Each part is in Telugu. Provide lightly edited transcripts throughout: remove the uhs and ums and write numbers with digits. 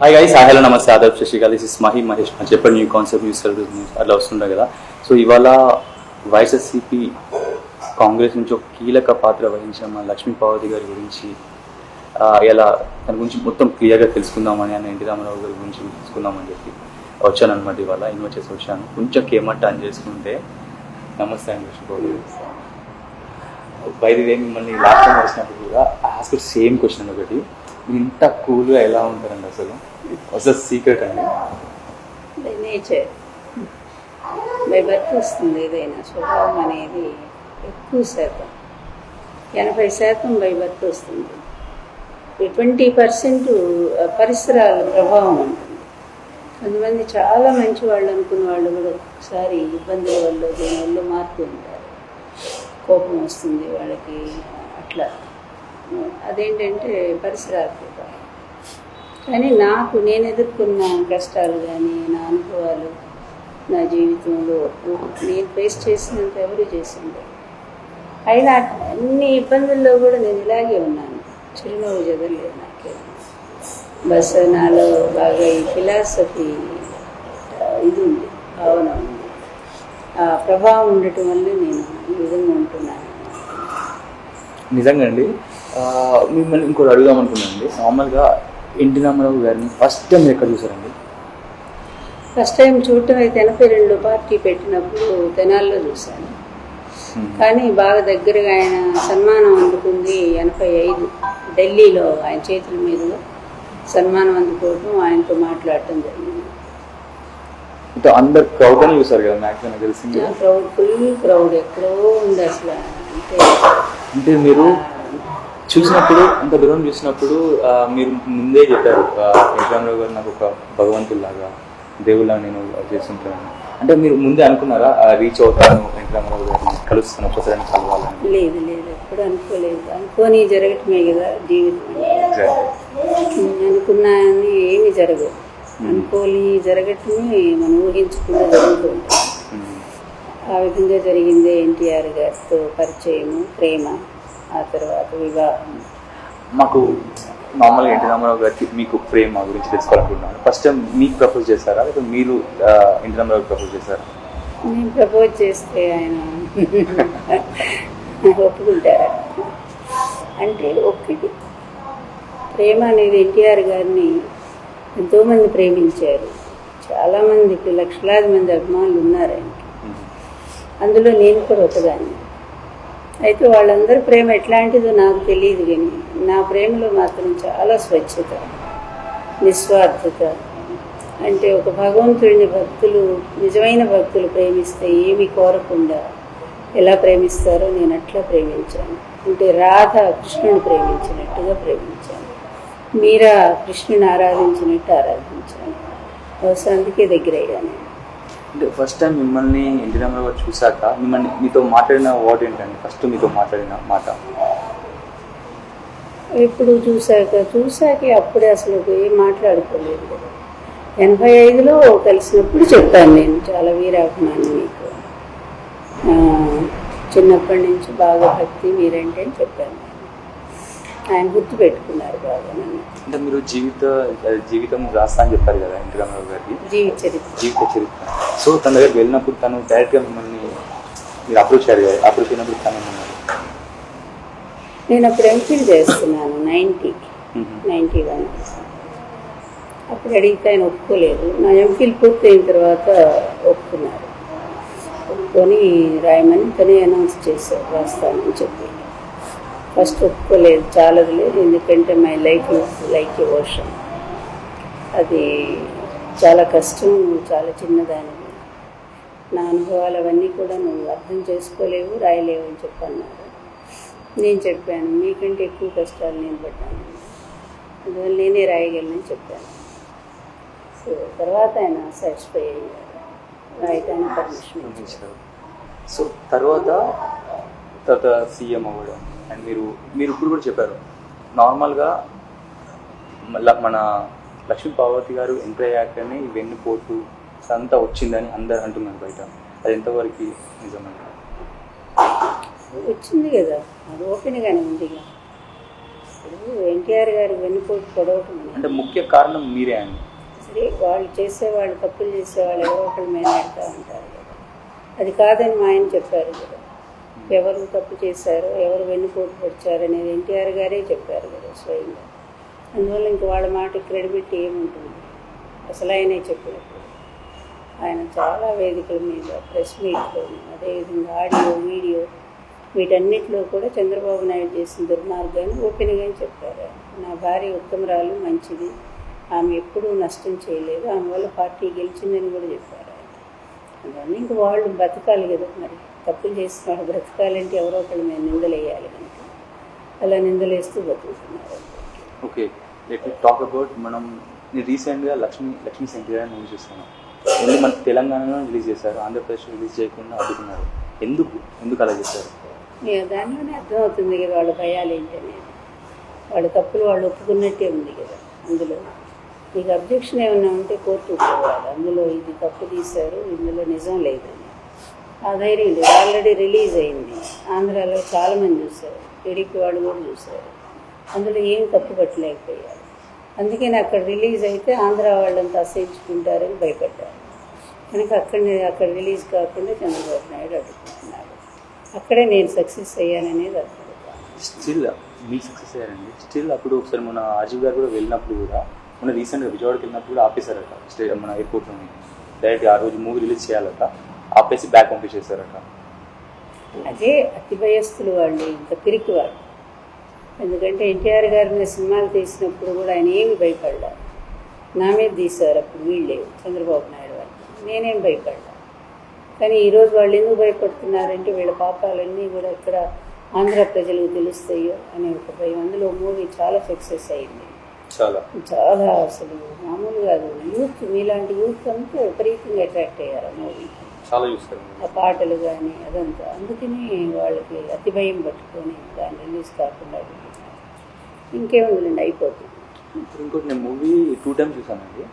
హాయ్ గైస్, హలో నమస్తే, ఆదాబ్, శశికాల్. దిస్ ఇస్ మహేష్ చెప్పండి, new concept, new service news అట్లా వస్తుంటాయి కదా. సో ఇవాళ వైఎస్ఆర్సీపీ కాంగ్రెస్ నుంచి ఒక కీలక పాత్ర వహించిన మన లక్ష్మీ పార్వతి గారి గురించి ఇలా దాని గురించి మొత్తం క్లియర్గా తెలుసుకుందామని, అన్న ఎన్టీ రామారావు గారి గురించి తెలుసుకుందామని చెప్పి వచ్చాను అనమాట. ఇవాళ ఇన్వైట్ చేసి వచ్చాను. కొంచెం కేమట్ టర్న్ చేసుకుంటే నమస్తే అండి లక్ష్మీ పార్వతి గారు. బయలుదేరి మిమ్మల్ని లాస్ట్ టైం వచ్చినప్పుడు కూడా ఆస్క్ సేమ్ క్వశ్చన్ ఒకటి, ఇంత కూల్గా ఎలా ఉంటారండి అసలు? అసలు సీక్రెట్ అండి నేచర్ బై బర్త్ వస్తుంది. ఏదైనా స్వభావం అనేది ఎక్కువ శాతం 80% బై బర్త్ వస్తుంది. 20% పరిసరాల ప్రభావం ఉంటుంది. కొంతమంది చాలా మంచి వాళ్ళు అనుకున్న వాళ్ళు కూడా ఒకసారి ఇబ్బందుల వల్ల దేని వల్ల మారుతూ ఉంటారు. కోపం వస్తుంది వాళ్ళకి. అట్లా అదేంటంటే పరిసరాల ప్రభావం. కానీ నేను ఎదుర్కొన్న కష్టాలు కానీ నా అనుభవాలు నా జీవితంలో నేను ఫేస్ చేసినంత ఎవరు చేసింది. అయినా అన్ని ఇబ్బందుల్లో కూడా నేను ఇలాగే ఉన్నాను, చిరునవ్వు జదలేదు నాకే. బస్ నాలో బాగా ఈ ఫిలాసఫీ ఇది ఉంది, భావన ఉంది. ఆ ప్రభావం ఉండటం వల్ల నేను ఈ విధంగా ఉంటున్నాను. నిజంగా అండి. మిమ్మల్ని ఇంకోటి అడుగుదాం అనుకున్నానండి. నార్మల్గా ఎన్టీ రామారావు గారిని ఫస్ట్ టైం ఎక్కడ చూసారండి? ఫస్ట్ టైం చూడటం అయితే 82 పార్టీ పెట్టినప్పుడు తెనాల్లో చూశాను. కానీ బాగా దగ్గరగా ఆయన సన్మానం అందుకుంది 85 ఢిల్లీలో. ఆయన చేతుల మీదుగా సన్మానం అందుకోవటం, ఆయనతో మాట్లాడటం జరిగింది. అందరు క్రౌడ్ అని చూసారు కదా మ్యాక్సిమం తెలిసింది. క్రౌడ్, ఫుల్ క్రౌడ్ ఎక్కడో ఉంది అసలు. అంటే మీరు చూసినప్పుడు, అంత దూరం చూసినప్పుడు మీరు ముందే చెప్పారు ఎన్టీ రామారావు గారు నాకు ఒక భగవంతుల్లాగా, దేవుళ్ళగా నేను చేస్తుంటాను. అంటే మీరు ముందే అనుకున్నారా రీచ్ అవుతాను, ఎన్టీ రామారావు గారిని కలుస్తాను, ఒకసారి కలవాలని? లేదు, ఎప్పుడు అనుకోలేదు. అనుకోని జరగటమే కదా జీవితం. అనుకున్నాయని ఏమి జరగవు. అనుకోని జరగటమే మనం ఊహించకుండా జరుగుతూ ఉంటుంది. ఆ విధంగా జరిగిందే ఎన్టీఆర్ గారితో పరిచయము, ప్రేమ, ఆ తర్వాత వివాహం. మాకు నార్మల్గా ఎన్టీ రామారావు గారికి మీకు ప్రేమ గురించి తెలుసుకోవాలనుకుంటున్నాను. ఫస్ట్ టైం మీకు ప్రపోజ్ చేశారా, లేదా మీరు ఎన్టీ రామారావు ప్రపోజ్ చేశారా? నేను ప్రపోజ్ చేస్తే ఆయన ఒప్పుకుంటారా అంటే, ఒక్కటి ప్రేమ అనేది ఎన్టీఆర్ గారిని ఎంతోమంది ప్రేమించారు. చాలామంది, ఇప్పుడు లక్షలాది మంది అభిమానులు ఉన్నారు ఆయనకి. అందులో నేను కూడా ఒకదాన్ని. అయితే వాళ్ళందరూ ప్రేమ ఎట్లాంటిదో నాకు తెలియదు, కానీ నా ప్రేమలో మాత్రం చాలా స్వచ్ఛత, నిస్వార్థత. అంటే ఒక భగవంతుడిని భక్తులు, నిజమైన భక్తులు ప్రేమిస్తే ఏమి కోరకుండా ఎలా ప్రేమిస్తారో నేను అట్లా ప్రేమించాను. అంటే రాధ కృష్ణుని ప్రేమించినట్టుగా ప్రేమించాను, మీరా కృష్ణుని ఆరాధించినట్టు ఆరాధించాను. బహుశా అందుకే దగ్గరయ్యాను. అంటే ఫస్ట్ టైం మిమ్మల్ని ఎన్టీ రామారావు గారు చూశాక మీతో మాట్లాడిన వర్డ్ ఏంటండి? ఫస్ట్ మీతో మాట్లాడిన మాట ఎప్పుడు చూశాకే అప్పుడే అసలు ఏం మాట్లాడుకోలేదు. 85లో కలిసినప్పుడు చెప్పాను, నేను చాలా వీరాభిమాని మీకు, చిన్నప్పటి నుంచి బాగా భక్తి మీరంటే అని చెప్పాను. ఆయన గుర్తు పెట్టుకున్నారు బాగా నన్ను. అంటే మీరు జీవితం రాస్తా అని చెప్పారు కదా ఎన్టీ రామారావు గారికి, జీవిత చరిత్ర. సో తన దగ్గరికి వెళ్ళినప్పుడు తను డైరెక్ట్గా మిమ్మల్ని మీరు అప్రోచ్ అయ్యారు కదా, అప్రోచ్ అయినప్పుడు తను ఏమన్నారు? నేను అప్పుడు ఎంఫిల్ చేస్తున్నాను 91. అప్పుడు అడిగితే ఆయన ఒప్పుకోలేదు. నా ఎంఫిల్ పూర్తయిన తర్వాత ఒప్పుకున్నారు. ఒప్పుకొని రాయమని తనే అనౌన్స్ చేశారు, రాస్తానని చెప్పి. ఫస్ట్ ఒప్పుకోలేదు, చాలదు లేదు, ఎందుకంటే my life is like a ocean. అది చాలా కష్టం, చాలా చిన్నదానివి, నా అనుభవాలు అవన్నీ కూడా నువ్వు అర్థం చేసుకోలేవు, రాయలేవు అని చెప్పన్నారు. నేను చెప్పాను, మీకంటే ఎక్కువ కష్టాలు నేను పడ్డాను, అందువల్ల నేనే రాయగలనని చెప్పాను. సో తర్వాత ఆయన సాటిస్ఫై అయ్యారు, రాయటానికి పర్మిషన్ ఇచ్చారు. సో తర్వాత సీఎం అవ్వడం, అండ్ మీరు ఇప్పుడు కూడా చెప్పారు నార్మల్గా మన లక్ష్మీ పార్వతి గారు ఎంటర్ అయ్యాకనే వెన్నుపోటు అంతా వచ్చిందని అందరు అంటున్నారు బయట. అది ఎంతవరకు నిజమండి? వచ్చింది కదా, అది ఓపెన్గానే ఉంది. ఇప్పుడు ఎన్టీఆర్ గారి వెన్నుపోటు పొడవటం అంటే ముఖ్య కారణం మీరే అండి. సరే వాళ్ళు చేసేవాళ్ళు తప్పులు చేసేవాళ్ళు ఎవరో ఒకళ్ళు మీద పెడతా ఉంటారు కదా, అది కాదని మా ఆయన చెప్పారు కదా. ఎవరు తప్పు చేశారో ఎవరు వెన్నుపోటు పొడిచారు అనేది ఎన్టీఆర్ గారే చెప్పారు కదా స్వయంగా. అందువల్ల ఇంక వాళ్ళ మాట క్రెడిబిలిటీ ఏముంటుంది? అసలు ఆయనే చెప్పినప్పుడు ఆయన చాలా వేదికల మీద ప్రెస్ మీట్లో అదేవిధంగా ఆడియో వీడియో వీటన్నిటిలో కూడా చంద్రబాబు నాయుడు చేసిన దుర్మార్గాన్ని ఓపెన్గా చెప్పారు. నా భార్య ఉత్తమరాలు, మంచిది, ఆమె ఎప్పుడూ నష్టం చేయలేదు, ఆమె వల్ల పార్టీ గెలిచిందని కూడా చెప్పారు. అందువల్ల ఇంక వాళ్ళు బ్రతకాలి కదా, మరి తప్పులు చేసిన వాళ్ళు బ్రతకాలంటే ఎవరో ఒకళ్ళు మేము నిందలేయాలి కనుక అలా నిందలేస్తూ బతుకుతున్నారు. Okay, let me talk about మనం రీసెంట్గా లక్ష్మీ సెంటిగా మూవీ చూస్తున్నాం. ఎందుకు మన తెలంగాణలో రిలీజ్ చేశారు, ఆంధ్రప్రదేశ్లో రిలీజ్ చేయకుండా అడ్డుకున్నారు. ఎందుకు అలా చేశారు? దానిలోనే అర్థమవుతుంది కదా వాళ్ళ భయాలు ఏంటనేది. వాళ్ళ తప్పులు వాళ్ళు ఒప్పుకున్నట్టే ఉంది కదా. అందులో మీకు అబ్జెక్షన్ ఏమైనా ఉంటే కోర్టుకు పోవాలి. అందులో ఇది తప్పు తీశారు, ఇందులో నిజం లేదని ఆ ధైర్యం లేదు. ఆల్రెడీ రిలీజ్ అయింది, ఆంధ్రాలో చాలామంది చూశారు, టీడీపీ వాళ్ళు కూడా చూశారు, అందులో ఏం తప్పు పట్టలేకపోయారు. అందుకని అక్కడ రిలీజ్ అయితే ఆంధ్ర వాళ్ళంతా అసహించుకుంటారని భయపడ్డారు కనుక అక్కడ రిలీజ్ కాకుండా చంద్రబాబు నాయుడు అడ్డుకుంటున్నారు. అక్కడే నేను సక్సెస్ అయ్యాననేది అర్థమవుతాను. స్టిల్ మీరు సక్సెస్ అయ్యారండి. స్టిల్ అప్పుడు ఒకసారి మన రాజీవ్ గారు కూడా వెళ్ళినప్పుడు కూడా మన రీసెంట్గా విజయవాడకి వెళ్ళినప్పుడు కూడా ఆపేశారట. మన ఎయిర్పోర్ట్లోనే డైరెక్ట్ ఆ రోజు మూవీ రిలీజ్ చేయాలట, ఆపేసి బ్యాక్ పంపించేశారట. అదే అతి భయస్తులు వాళ్ళు, ఇంత పిరికి వాళ్ళు. ఎందుకంటే ఎన్టీఆర్ గారి మీద సినిమాలు తీసినప్పుడు కూడా ఆయన ఏమి భయపడ్డా, నా మీద తీశారు అప్పుడు వీళ్ళే చంద్రబాబు నాయుడు వాళ్ళు, నేనేం భయపడ్డా. కానీ ఈరోజు వాళ్ళు ఎందుకు భయపడుతున్నారంటే వీళ్ళ పాపాలన్నీ కూడా ఇక్కడ ఆంధ్ర ప్రజలకు తెలుస్తాయో అనే ఒక భయం. అందులో మూవీ చాలా సక్సెస్ అయింది, చాలా అసలు మామూలు కాదు. యూత్, మీలాంటి యూత్ అంతా విపరీతంగా అట్రాక్ట్ అయ్యారు ఆ మూవీ, చాలా చూస్తారు ఆ పాటలు కానీ అదంతా. అందుకని వాళ్ళకి అతి భయం పట్టుకొని దాన్ని రిలీజ్ కాకుండా ఇంకేముందండి, అయిపోతుంది. ఇంకోటి నేను మూవీ 2 times చూసానండి,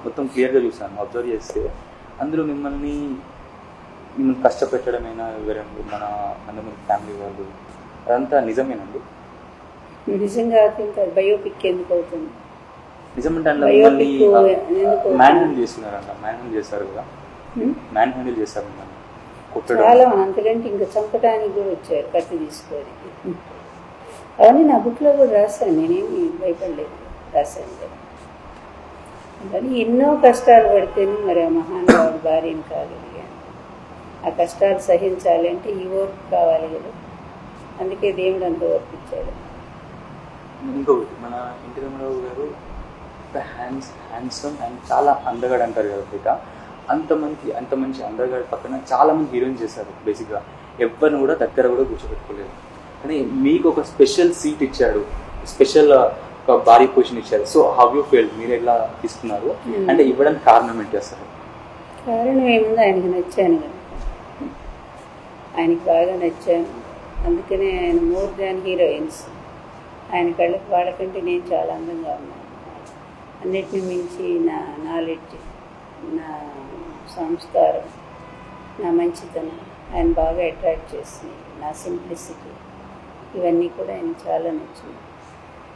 మొత్తం క్లియర్గా చూసాను. అబ్జర్వ్ చేస్తే అందులో మిమ్మల్ని కష్టపెట్టడమైనా ఎవరండి మన అందరి ఫ్యామిలీ వాళ్ళు, అదంతా నిజమేనండి? నిజంగా ఇంకా బయోపిక్ ఎందుకు అవుతుంది? నిజమంటే అందులో మిమ్మల్ని మ్యాన్ హ్యాండిల్ చేస్తున్నారంట, మ్యాన్ హ్యాండిల్ చేస్తారు కదా, మ్యాన్ హ్యాండిల్ చేస్తారు మిమ్మల్ని కొట్టడం. చాలా అంతకంటే ఇంకా చంపడానికి కూడా వచ్చారు కత్తి తీసుకొని. అవన్నీ నా బుక్లో కూడా రాశాను, నేనేమి భయపడలేదు, రాశాను కదా. కానీ ఎన్నో కష్టాలు పడితేనే మరి ఆ మహానుభావుడు భార్యను కాగలిగాను. ఆ కష్టాలు సహించాలి అంటే ఈ ఓర్పు కావాలి కదా, అందుకే దేవుడు అంత ఓర్పిచ్చాడు. ఇంకొకటి మన ఎన్టీ రామారావు గారు హ్యాండ్సమ్ అండ్ చాలా అందగాడు అంటారు కదా. ఇక అంత మంచి అందగాడు పక్కన చాలామంది హీరోయిన్స్ చేశారు. బేసిక్గా ఎవరిని కూడా దగ్గర కూడా కూర్చోబెట్టుకోలేదు. కానీ మీకు ఒక స్పెషల్ సీట్ ఇచ్చాడు, స్పెషల్ ఒక భారీ పొజిషన్ ఇచ్చారు. సో హౌ యూ ఫీల్, మీరు ఎలా తీసుకున్నారు అంటే ఇవ్వడానికి కారణం ఏంటి అసలు? కారణం ఏముంది, ఆయనకి నచ్చాను కదా, ఆయనకి బాగా నచ్చాను. అందుకనే ఆయన మోర్ దాన్ హీరోయిన్స్. ఆయన కళ్ళకి వాళ్ళకంటే నేను చాలా అందంగా ఉన్నాను. అన్నిటిని మించి నా నాలెడ్జ్, నా సంస్కారం, నా మంచితనం ఆయన బాగా అట్రాక్ట్ చేసినాయి. నా సింప్లిసిటీ, ఇవన్నీ కూడా ఆయన చాలా నచ్చింది.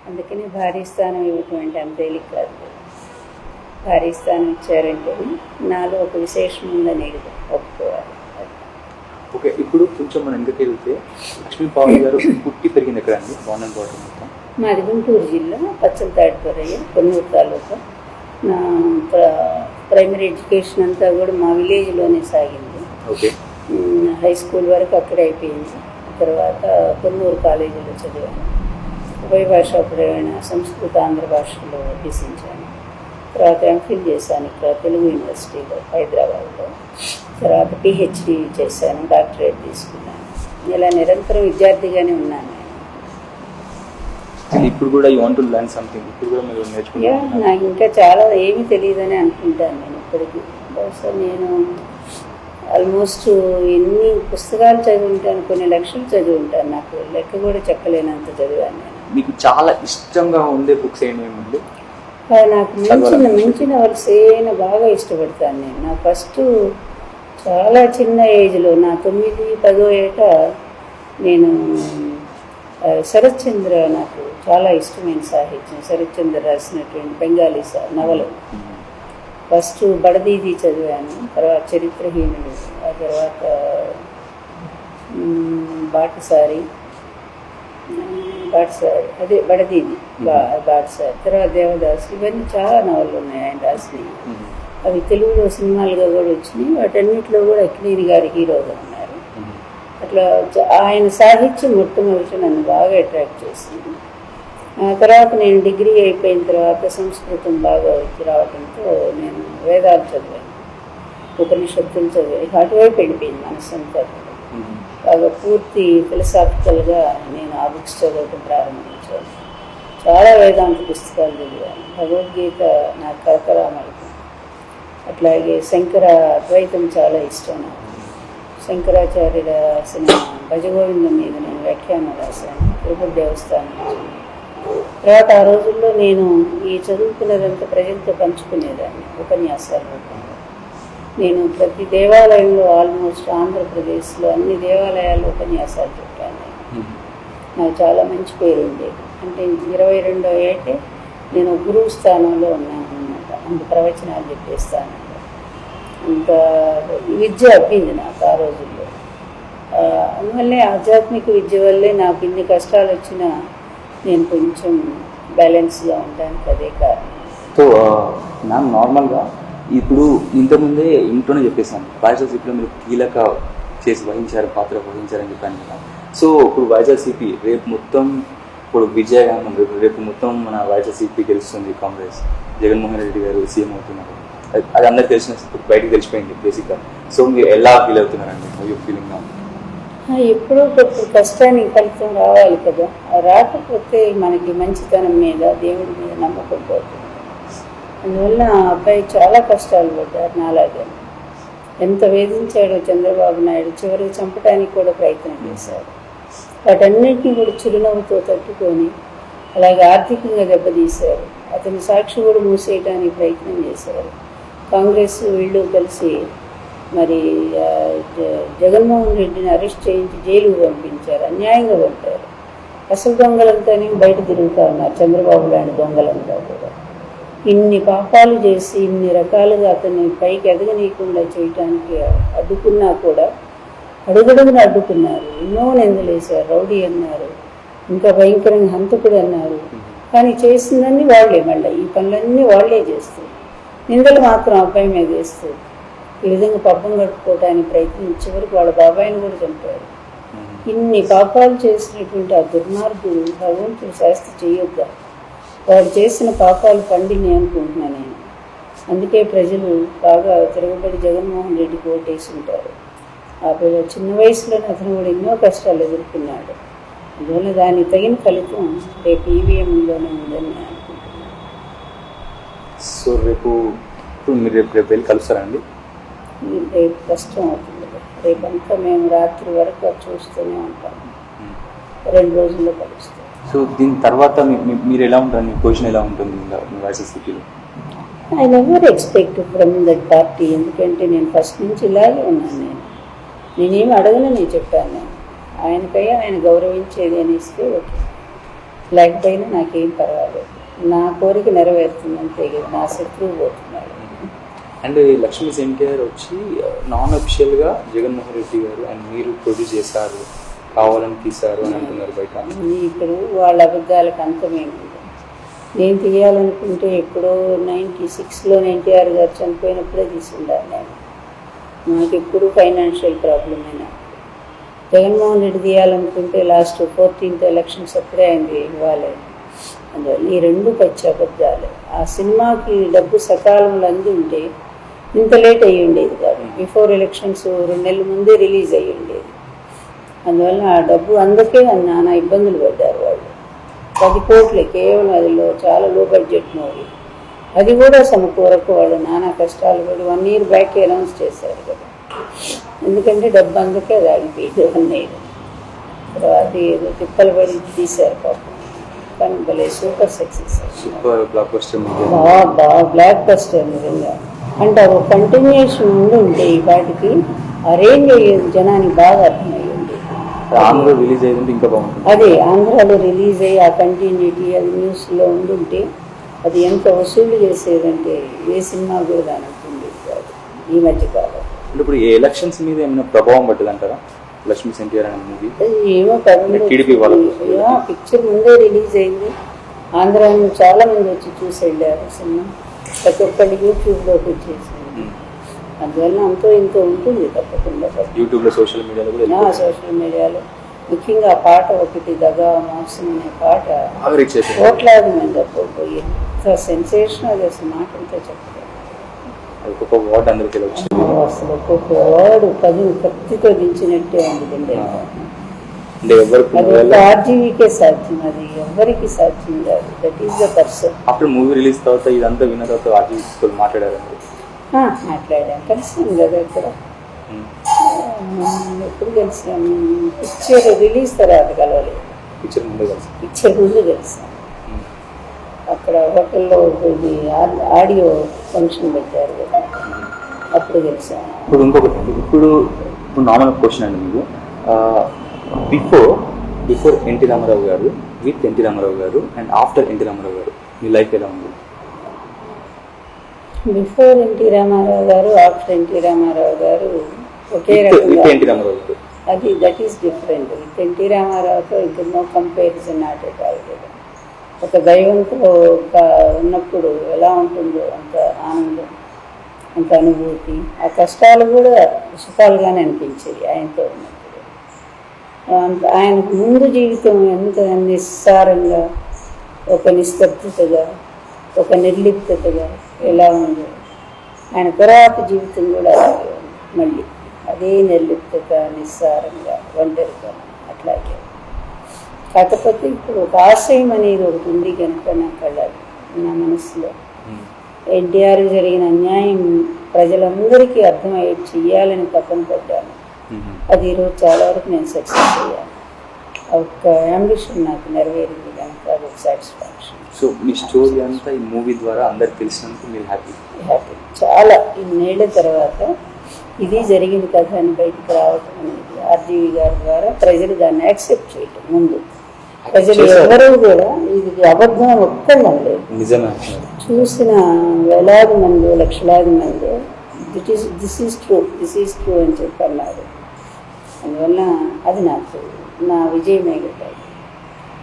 అందుకని భారీ స్థానం ఇవ్వటం అంటే అంత తేలిక కాదు. భారీ స్థానం ఇచ్చారంటే నాలో ఒక విశేషం ఉందనే కదా ఒప్పుకోవాలి. ఓకే, ఇప్పుడు కొంచెం మనం ఎందుకు వెళ్తే లక్ష్మీ పావని గారు పుట్టి పెరిగింది ఎక్కడ అండి? బాగున్నాను బాగుంటుంది మొత్తం. మాది గుంటూరు జిల్లా పచ్చలతాడిపరయ్య, కొన్నూరు తాలూకా. నా ప్రైమరీ ఎడ్యుకేషన్ అంతా కూడా మా విలేజ్లోనే సాగింది. ఓకే, హై స్కూల్ వరకు అక్కడే అయిపోయింది. తర్వాత కొన్నూరు కాలేజీలో చదివాను. ఉభయ భాషా ప్రవీణ సంస్కృత ఆంధ్ర భాషలో అభ్యసించాను. తర్వాత ఎంఫిల్ చేశాను ఇక్కడ తెలుగు యూనివర్సిటీలో హైదరాబాద్లో. తర్వాత పిహెచ్డి చేశాను, డాక్టరేట్ తీసుకున్నాను. ఇలా నిరంతరం విద్యార్థిగానే ఉన్నాను. ఇప్పుడు కూడా you want to learn something, ఇప్పుడు కూడా మీరు నేర్చుకుంటున్నారు? నాకు ఇంకా చాలా ఏమీ తెలియదని అనుకుంటాను నేను ఇప్పటికీ. బహుశా నేను ఆల్మోస్ట్ ఎన్ని పుస్తకాలు చదివి ఉంటాను, కొన్ని లక్షలు చదివి ఉంటాను. నాకు లెక్క కూడా చెప్పలేనంత చదివాను నేను. మీకు చాలా ఇష్టంగా ఉండే బుక్స్ ఏమేమి? నాకు మించిన వరుసైన బాగా ఇష్టపడతాను నేను. నా ఫస్ట్ చాలా చిన్న ఏజ్లో, నా 9-10 ఏట నేను శరత్ చంద్ర నాకు చాలా ఇష్టమైన సాహిత్యం. శరత్ చంద్ర రాసినటువంటి బెంగాలీ నవలు. ఫస్ట్ బడదీది చదివాను, తర్వాత చరిత్రహీనుడు, ఆ తర్వాత బాటసారి అదే బడదీది, బాటసారి, తర్వాత దేవదాసు. ఇవన్నీ చాలా నవలు ఉన్నాయి ఆయన రాసినవి. అవి తెలుగులో సినిమాలుగా కూడా వచ్చినాయి. వాటన్నిటిలో కూడా అక్కినేని గారి హీరోగా ఉన్నారు. అట్లా ఆయన సాహిత్యం మొట్టమొదటి నన్ను బాగా అట్రాక్ట్ చేసింది. ఆ తర్వాత నేను డిగ్రీ అయిపోయిన తర్వాత సంస్కృతం బాగా వచ్చి రావడంతో నేను వేదాలు చదివాను, ఉపనిషత్తులు చదివాను. అటువైపు వెళ్ళిపోయింది మనసంతా. బాగా పూర్తి ఫిలసాఫికల్గా నేను ఆ బుక్స్ చదవటం ప్రారంభించాను. చాలా వేదాంత పుస్తకాలు చదివాను. భగవద్గీత నాకు కరకరామలకు. అట్లాగే శంకర అద్వైతం చాలా ఇష్టం నాకు. శంకరాచార్య రాసిన భజగోవిందం మీద నేను వ్యాఖ్యానం రాశాను తిరుపతి దేవస్థానం. తర్వాత ఆ రోజుల్లో నేను ఈ చదువుకున్నదంతా ప్రజలతో పంచుకునేదాన్ని ఉపన్యాసాల రూపంలో. నేను ప్రతి దేవాలయంలో ఆల్మోస్ట్ ఆంధ్రప్రదేశ్లో అన్ని దేవాలయాల్లో ఉపన్యాసాలు చెప్పాను. నాకు చాలా మంచి పేరు ఉండేది. అంటే 22వ ఏటే నేను గురువు స్థానంలో ఉన్నాను అన్నమాట. అంత ప్రవచనాలు చెప్పే స్థానంలో. ఇంకా విద్య అబ్బింది నాకు ఆ రోజుల్లో. అందువల్లే ఆధ్యాత్మిక విద్య వల్లే నాకు ఇన్ని కష్టాలు వచ్చినా నేను కొంచెం బ్యాలెన్స్గా ఉండడానికి అదే కారణం. సో మ్యామ్, నార్మల్గా ఇప్పుడు ఇంతకుముందే ఇంట్లోనే చెప్పేసాను, వైఎస్ఆర్సీపీలో మీరు కీలక పాత్ర వహించారని చెప్పాను కదా. సో ఇప్పుడు వైఎస్ఆర్సీపీ రేపు మొత్తం ఇప్పుడు విజయగానం రేపు మొత్తం మన వైఎస్ఆర్సీపీ గెలుస్తుంది, కాంగ్రెస్, జగన్మోహన్ రెడ్డి గారు సీఎం అవుతున్నారు. అది అందరికి తెలిసిన, బయటకు తెలిసిపోయింది బేసిక్గా. సో మీరు ఎలా ఫీల్ అవుతున్నారండి? యూ ఫీలింగ్ నా? ఎప్పుడో ఒకప్పుడు కష్టానికి ఫలితం రావాలి కదా. రాకపోతే మనకి మంచితనం మీద దేవుడి మీద నమ్మకం పోతుంది. అందువల్ల ఆ అబ్బాయి చాలా కష్టాలు పడ్డారు నాలాగే. ఎంత వేధించాడో చంద్రబాబు నాయుడు, చివరికి చంపడానికి కూడా ప్రయత్నం చేశారు. వాటన్నిటినీ కూడా చిరునవ్వుతో తట్టుకొని అలాగే ఆర్థికంగా దెబ్బతీశారు. అతని సాక్షి కూడా మూసేయడానికి ప్రయత్నం చేశారు. కాంగ్రెస్ వీళ్ళు కలిసి మరి జగన్మోహన్ రెడ్డిని అరెస్ట్ చేయించి జైలుకు పంపించారు, అన్యాయంగా పంపారు. అసలు దొంగలంతానే బయట తిరుగుతూ ఉన్నారు, చంద్రబాబు లాంటి దొంగలంతా కూడా. ఇన్ని పాపాలు చేసి ఇన్ని రకాలుగా అతన్ని పైకి ఎదగనీయకుండా చేయటానికి అడ్డుకున్నా కూడా అడుగడుగున అడ్డుకున్నారు. ఎన్నో నిందలేశారు, రౌడీ అన్నారు, ఇంకా భయంకరంగా హంతకుడు అన్నారు. కానీ చేసిందన్నీ వాళ్లే, మళ్ళీ ఈ పనులన్నీ వాళ్లే చేస్తారు. నిందలు మాత్రం అబ్బాయి మీద వేస్తారు. ఈ విధంగా పబ్బం కట్టుకోవడానికి ప్రయత్నించే వరకు వాళ్ళ బాబాయిని కూడా చంపారు. ఇన్ని పాపాలు చేసినటువంటి ఆ దుర్మార్గుడు భగవంతుడు శాస్త్రి చేయొద్దా? వాడు చేసిన పాపాలు పండిని అనుకుంటున్నాను నేను. అందుకే ప్రజలు బాగా తిరగబడి జగన్మోహన్ రెడ్డికి ఓటేసి ఉంటారు. ఆ చిన్న వయసులోనే అతను కూడా ఎన్నో కష్టాలు ఎదుర్కొన్నాడు. అందువల్ల దానికి తగిన ఫలితం రేపు ఈవీఎంలోనే ఉందని నేను అనుకుంటున్నాను. సో రేపు మీరు రేపు వెళ్ళి కలుస్తారండి? రేపు కష్టం అవుతుంది. రేపంతా మేము రాత్రి వరకు చూస్తూనే ఉంటాం. 2 రోజుల్లో కలుస్తాం. సో దీని తర్వాత మీరు ఎలా ఉంటారు? మీ పొజిషన్ ఎలా ఉంటుంది వైఎస్ఆర్సీపీలో? I never expect from that party. ఎందుకంటే నేను ఫస్ట్ నుంచి ఇలాగే ఉన్నాను. నేనేమి అడగనని చెప్పాను. నేను ఆయనకయ్యా ఆయన గౌరవించేది అని ఇస్తే ఓకే, లేకపోయినా నాకేం పర్వాలేదు. నా కోరిక నెరవేరుతుంది అంతే కదా. నా శత్రువు పోతున్నాడు. అండ్ లక్ష్మీ ఎన్టీఆర్ వచ్చి నాన్ అఫిషియల్గా జగన్మోహన్ రెడ్డి గారు అండ్ మీరు ప్రొడ్యూస్ చేశారు, కావాలని తీశారు అని అంటున్నారు బయట. ఇప్పుడు వాళ్ళ అబద్ధాలకు అంతమేమి. నేను తీయాలనుకుంటే ఎప్పుడో 96లో ఎన్టీఆర్ గారు చనిపోయినప్పుడే తీసుకుంటాను నేను. నాకు ఎప్పుడు ఫైనాన్షియల్ ప్రాబ్లం అయినా. జగన్మోహన్ రెడ్డి తీయాలనుకుంటే లాస్ట్ 14th ఎలక్షన్స్ అప్పుడే ఆయనది ఇవ్వాలి. అందువల్ల ఈ 2 పచ్చి అబద్ధాలు. ఆ సినిమాకి డబ్బు సకాలంలో అంది ఉంటే ఇంత లేట్ అయ్యి ఉండేది కాదు. బిఫోర్ ఎలక్షన్స్ 2 నెలల ముందే రిలీజ్ అయ్యి ఉండేది. అందువల్ల ఆ డబ్బు అందకే నానా ఇబ్బందులు పడ్డారు వాళ్ళు. 10 కోట్లే కేవలం, అదిలో చాలా లో బడ్జెట్ మూవీ. అది కూడా సమకూరకు వాళ్ళు నానా కష్టాలు పడి 1 year బ్యాక్ అనౌన్స్ చేశారు కదా. ఎందుకంటే డబ్బు అందుకే అది ఆగిపోయింది 1 year. తర్వాత ఏదో తిప్పలు పడి తీశారు పాపం. కానీ భలే super success, super block buster, బాగా బ్లాక్ బస్టర్ నిజంగా. అంటే ఒక కంటిన్యూషన్ ఉండి ఉంటే ఈ పాటికి ఆ రేంజ్ అయ్యేది జనానికి బాగా అర్థమయ్యింది. ఆంధ్రలో రిలీజ్ అయ్యింది ఇంకా బాగుంటుంది. అదే ఆంధ్రాలో రిలీజ్ అయ్యి ఆ కంటిన్యూటీ అది న్యూస్లో ఉండుంటే అది ఎంత వసూలు చేసేదంటే ఏ సినిమా కూడా దానికి కాదు ఈ మధ్యకాలం. ఇప్పుడు ఈ ఎలక్షన్స్ మీద ఏమైనా ప్రభావం పట్టదు అంటారా లక్ష్మీ ఎన్టీఆర్ అనే మూవీ? ఏమో టీడీపీ వాళ్ళు పిక్చర్ ముందే రిలీజ్ అయింది, ఆంధ్ర చాలా మంది వచ్చి చూసి వెళ్ళారు సినిమా, ప్రతి ఒక్కళ్ళు యూట్యూబ్లోకి వచ్చేసింది. అందువల్ల అంతో ఇంతో ఉంటుంది తప్పకుండా. యూట్యూబ్లో సోషల్ మీడియాలో ముఖ్యంగా ఆ పాట ఒకటి దగా మోసం అనే పాట కోట్లాది మంది పోయి ఎంత సెన్సేషన్ అది అసలు మాటలతో చెప్పలేదు. అసలు ఒక్కొక్క వాడు కత్తితో దించినట్టే ఉంటుంది. అది ఆర్జీవీకే సాధ్యం, అది ఎవరికి సాధ్యం కాదు. That is the person. After movie release తర్వాత ఇదంతా విన్న తర్వాత ఆర్జీవీ మాట్లాడారండి. మాట్లాడాం, కలిసాం కదా ఇక్కడ. ఎప్పుడు కలిసాము? పిక్చర్ రిలీజ్ తర్వాత కలవలేదు, పిక్చర్ ముందు కలిసాం. అక్కడ హోటల్లో ఇది ఆడియో ఫంక్షన్ పెట్టారు కదా, అప్పుడు కలిసాం. ఇప్పుడు ఇంకొకటి, ఇప్పుడు నార్మల్ క్వశ్చన్ అండి మీకు, బిఫోర్ ఎన్టీ రామారావు గారు, విత్ ఎన్టీ రామారావు గారు అండ్ ఆఫ్టర్ ఎన్టీ రామారావు గారు మీ లైఫ్ ఎలా ఉంది? బిఫోర్ ఎన్టీ రామారావు గారు, ఆఫ్టర్ ఎన్టీ రామారావు గారు ఒకే రకంగా, అది that is different. With NT రామారావుతో ఇంకా no comparison not at all. ఒక దైవంతో ఉన్నప్పుడు ఎలా ఉంటుందో అంత ఆనందం, అంత అనుభూతి, ఆ కష్టాలు కూడా సుఖాలుగానే అనిపించేది ఆయనతో ఉన్నప్పుడు. ఆయనకు ముందు జీవితం ఎంత నిస్సారంగా, ఒక నిస్తబ్దతగా, ఒక నిర్లిప్తగా ఎలా ఉందో, ఆయన తర్వాత జీవితం కూడా మళ్ళీ అదే నిర్లిప్తత, నిస్సారంగా, ఒంటరిగా అట్లాగే. కాకపోతే ఇప్పుడు ఒక ఆశయం అనేది ఒకటి ఉంది కనుక నాకు కళ్ళాలి నా మనసులో. ఎన్టీఆర్ జరిగిన అన్యాయం ప్రజలందరికీ అర్థమయ్యే చెయ్యాలని తపన పడ్డాను. అది ఈరోజు చాలా వరకు నేను సక్సెస్ అయ్యాను. ఒక అంబిషన్ నాకు నెరవేరింది కనుక అది ఒక సాటిస్ఫాక్షన్. సో మీ స్టోరీ అంతా ఈ మూవీ ద్వారా అందరికి తెలిసినందుకు మీరు హ్యాపీ? చాలా. ఇన్నేళ్ల తర్వాత ఇది జరిగిన కథ అని బయటకు రావటం అనేది ఆర్జీవి గారి ద్వారా ప్రజలు దాన్ని యాక్సెప్ట్ చేయటం. ముందు ప్రజలు ఎవరు కూడా ఇది అబద్ధం ఒక్కడం లేదు, చూసిన వేలాది మంది, లక్షలాది మంది దిస్ ఈజ్ ట్రూ అని చెప్పి అన్నారు. అందువల్ల అది నాకు నా విజయమే కదా.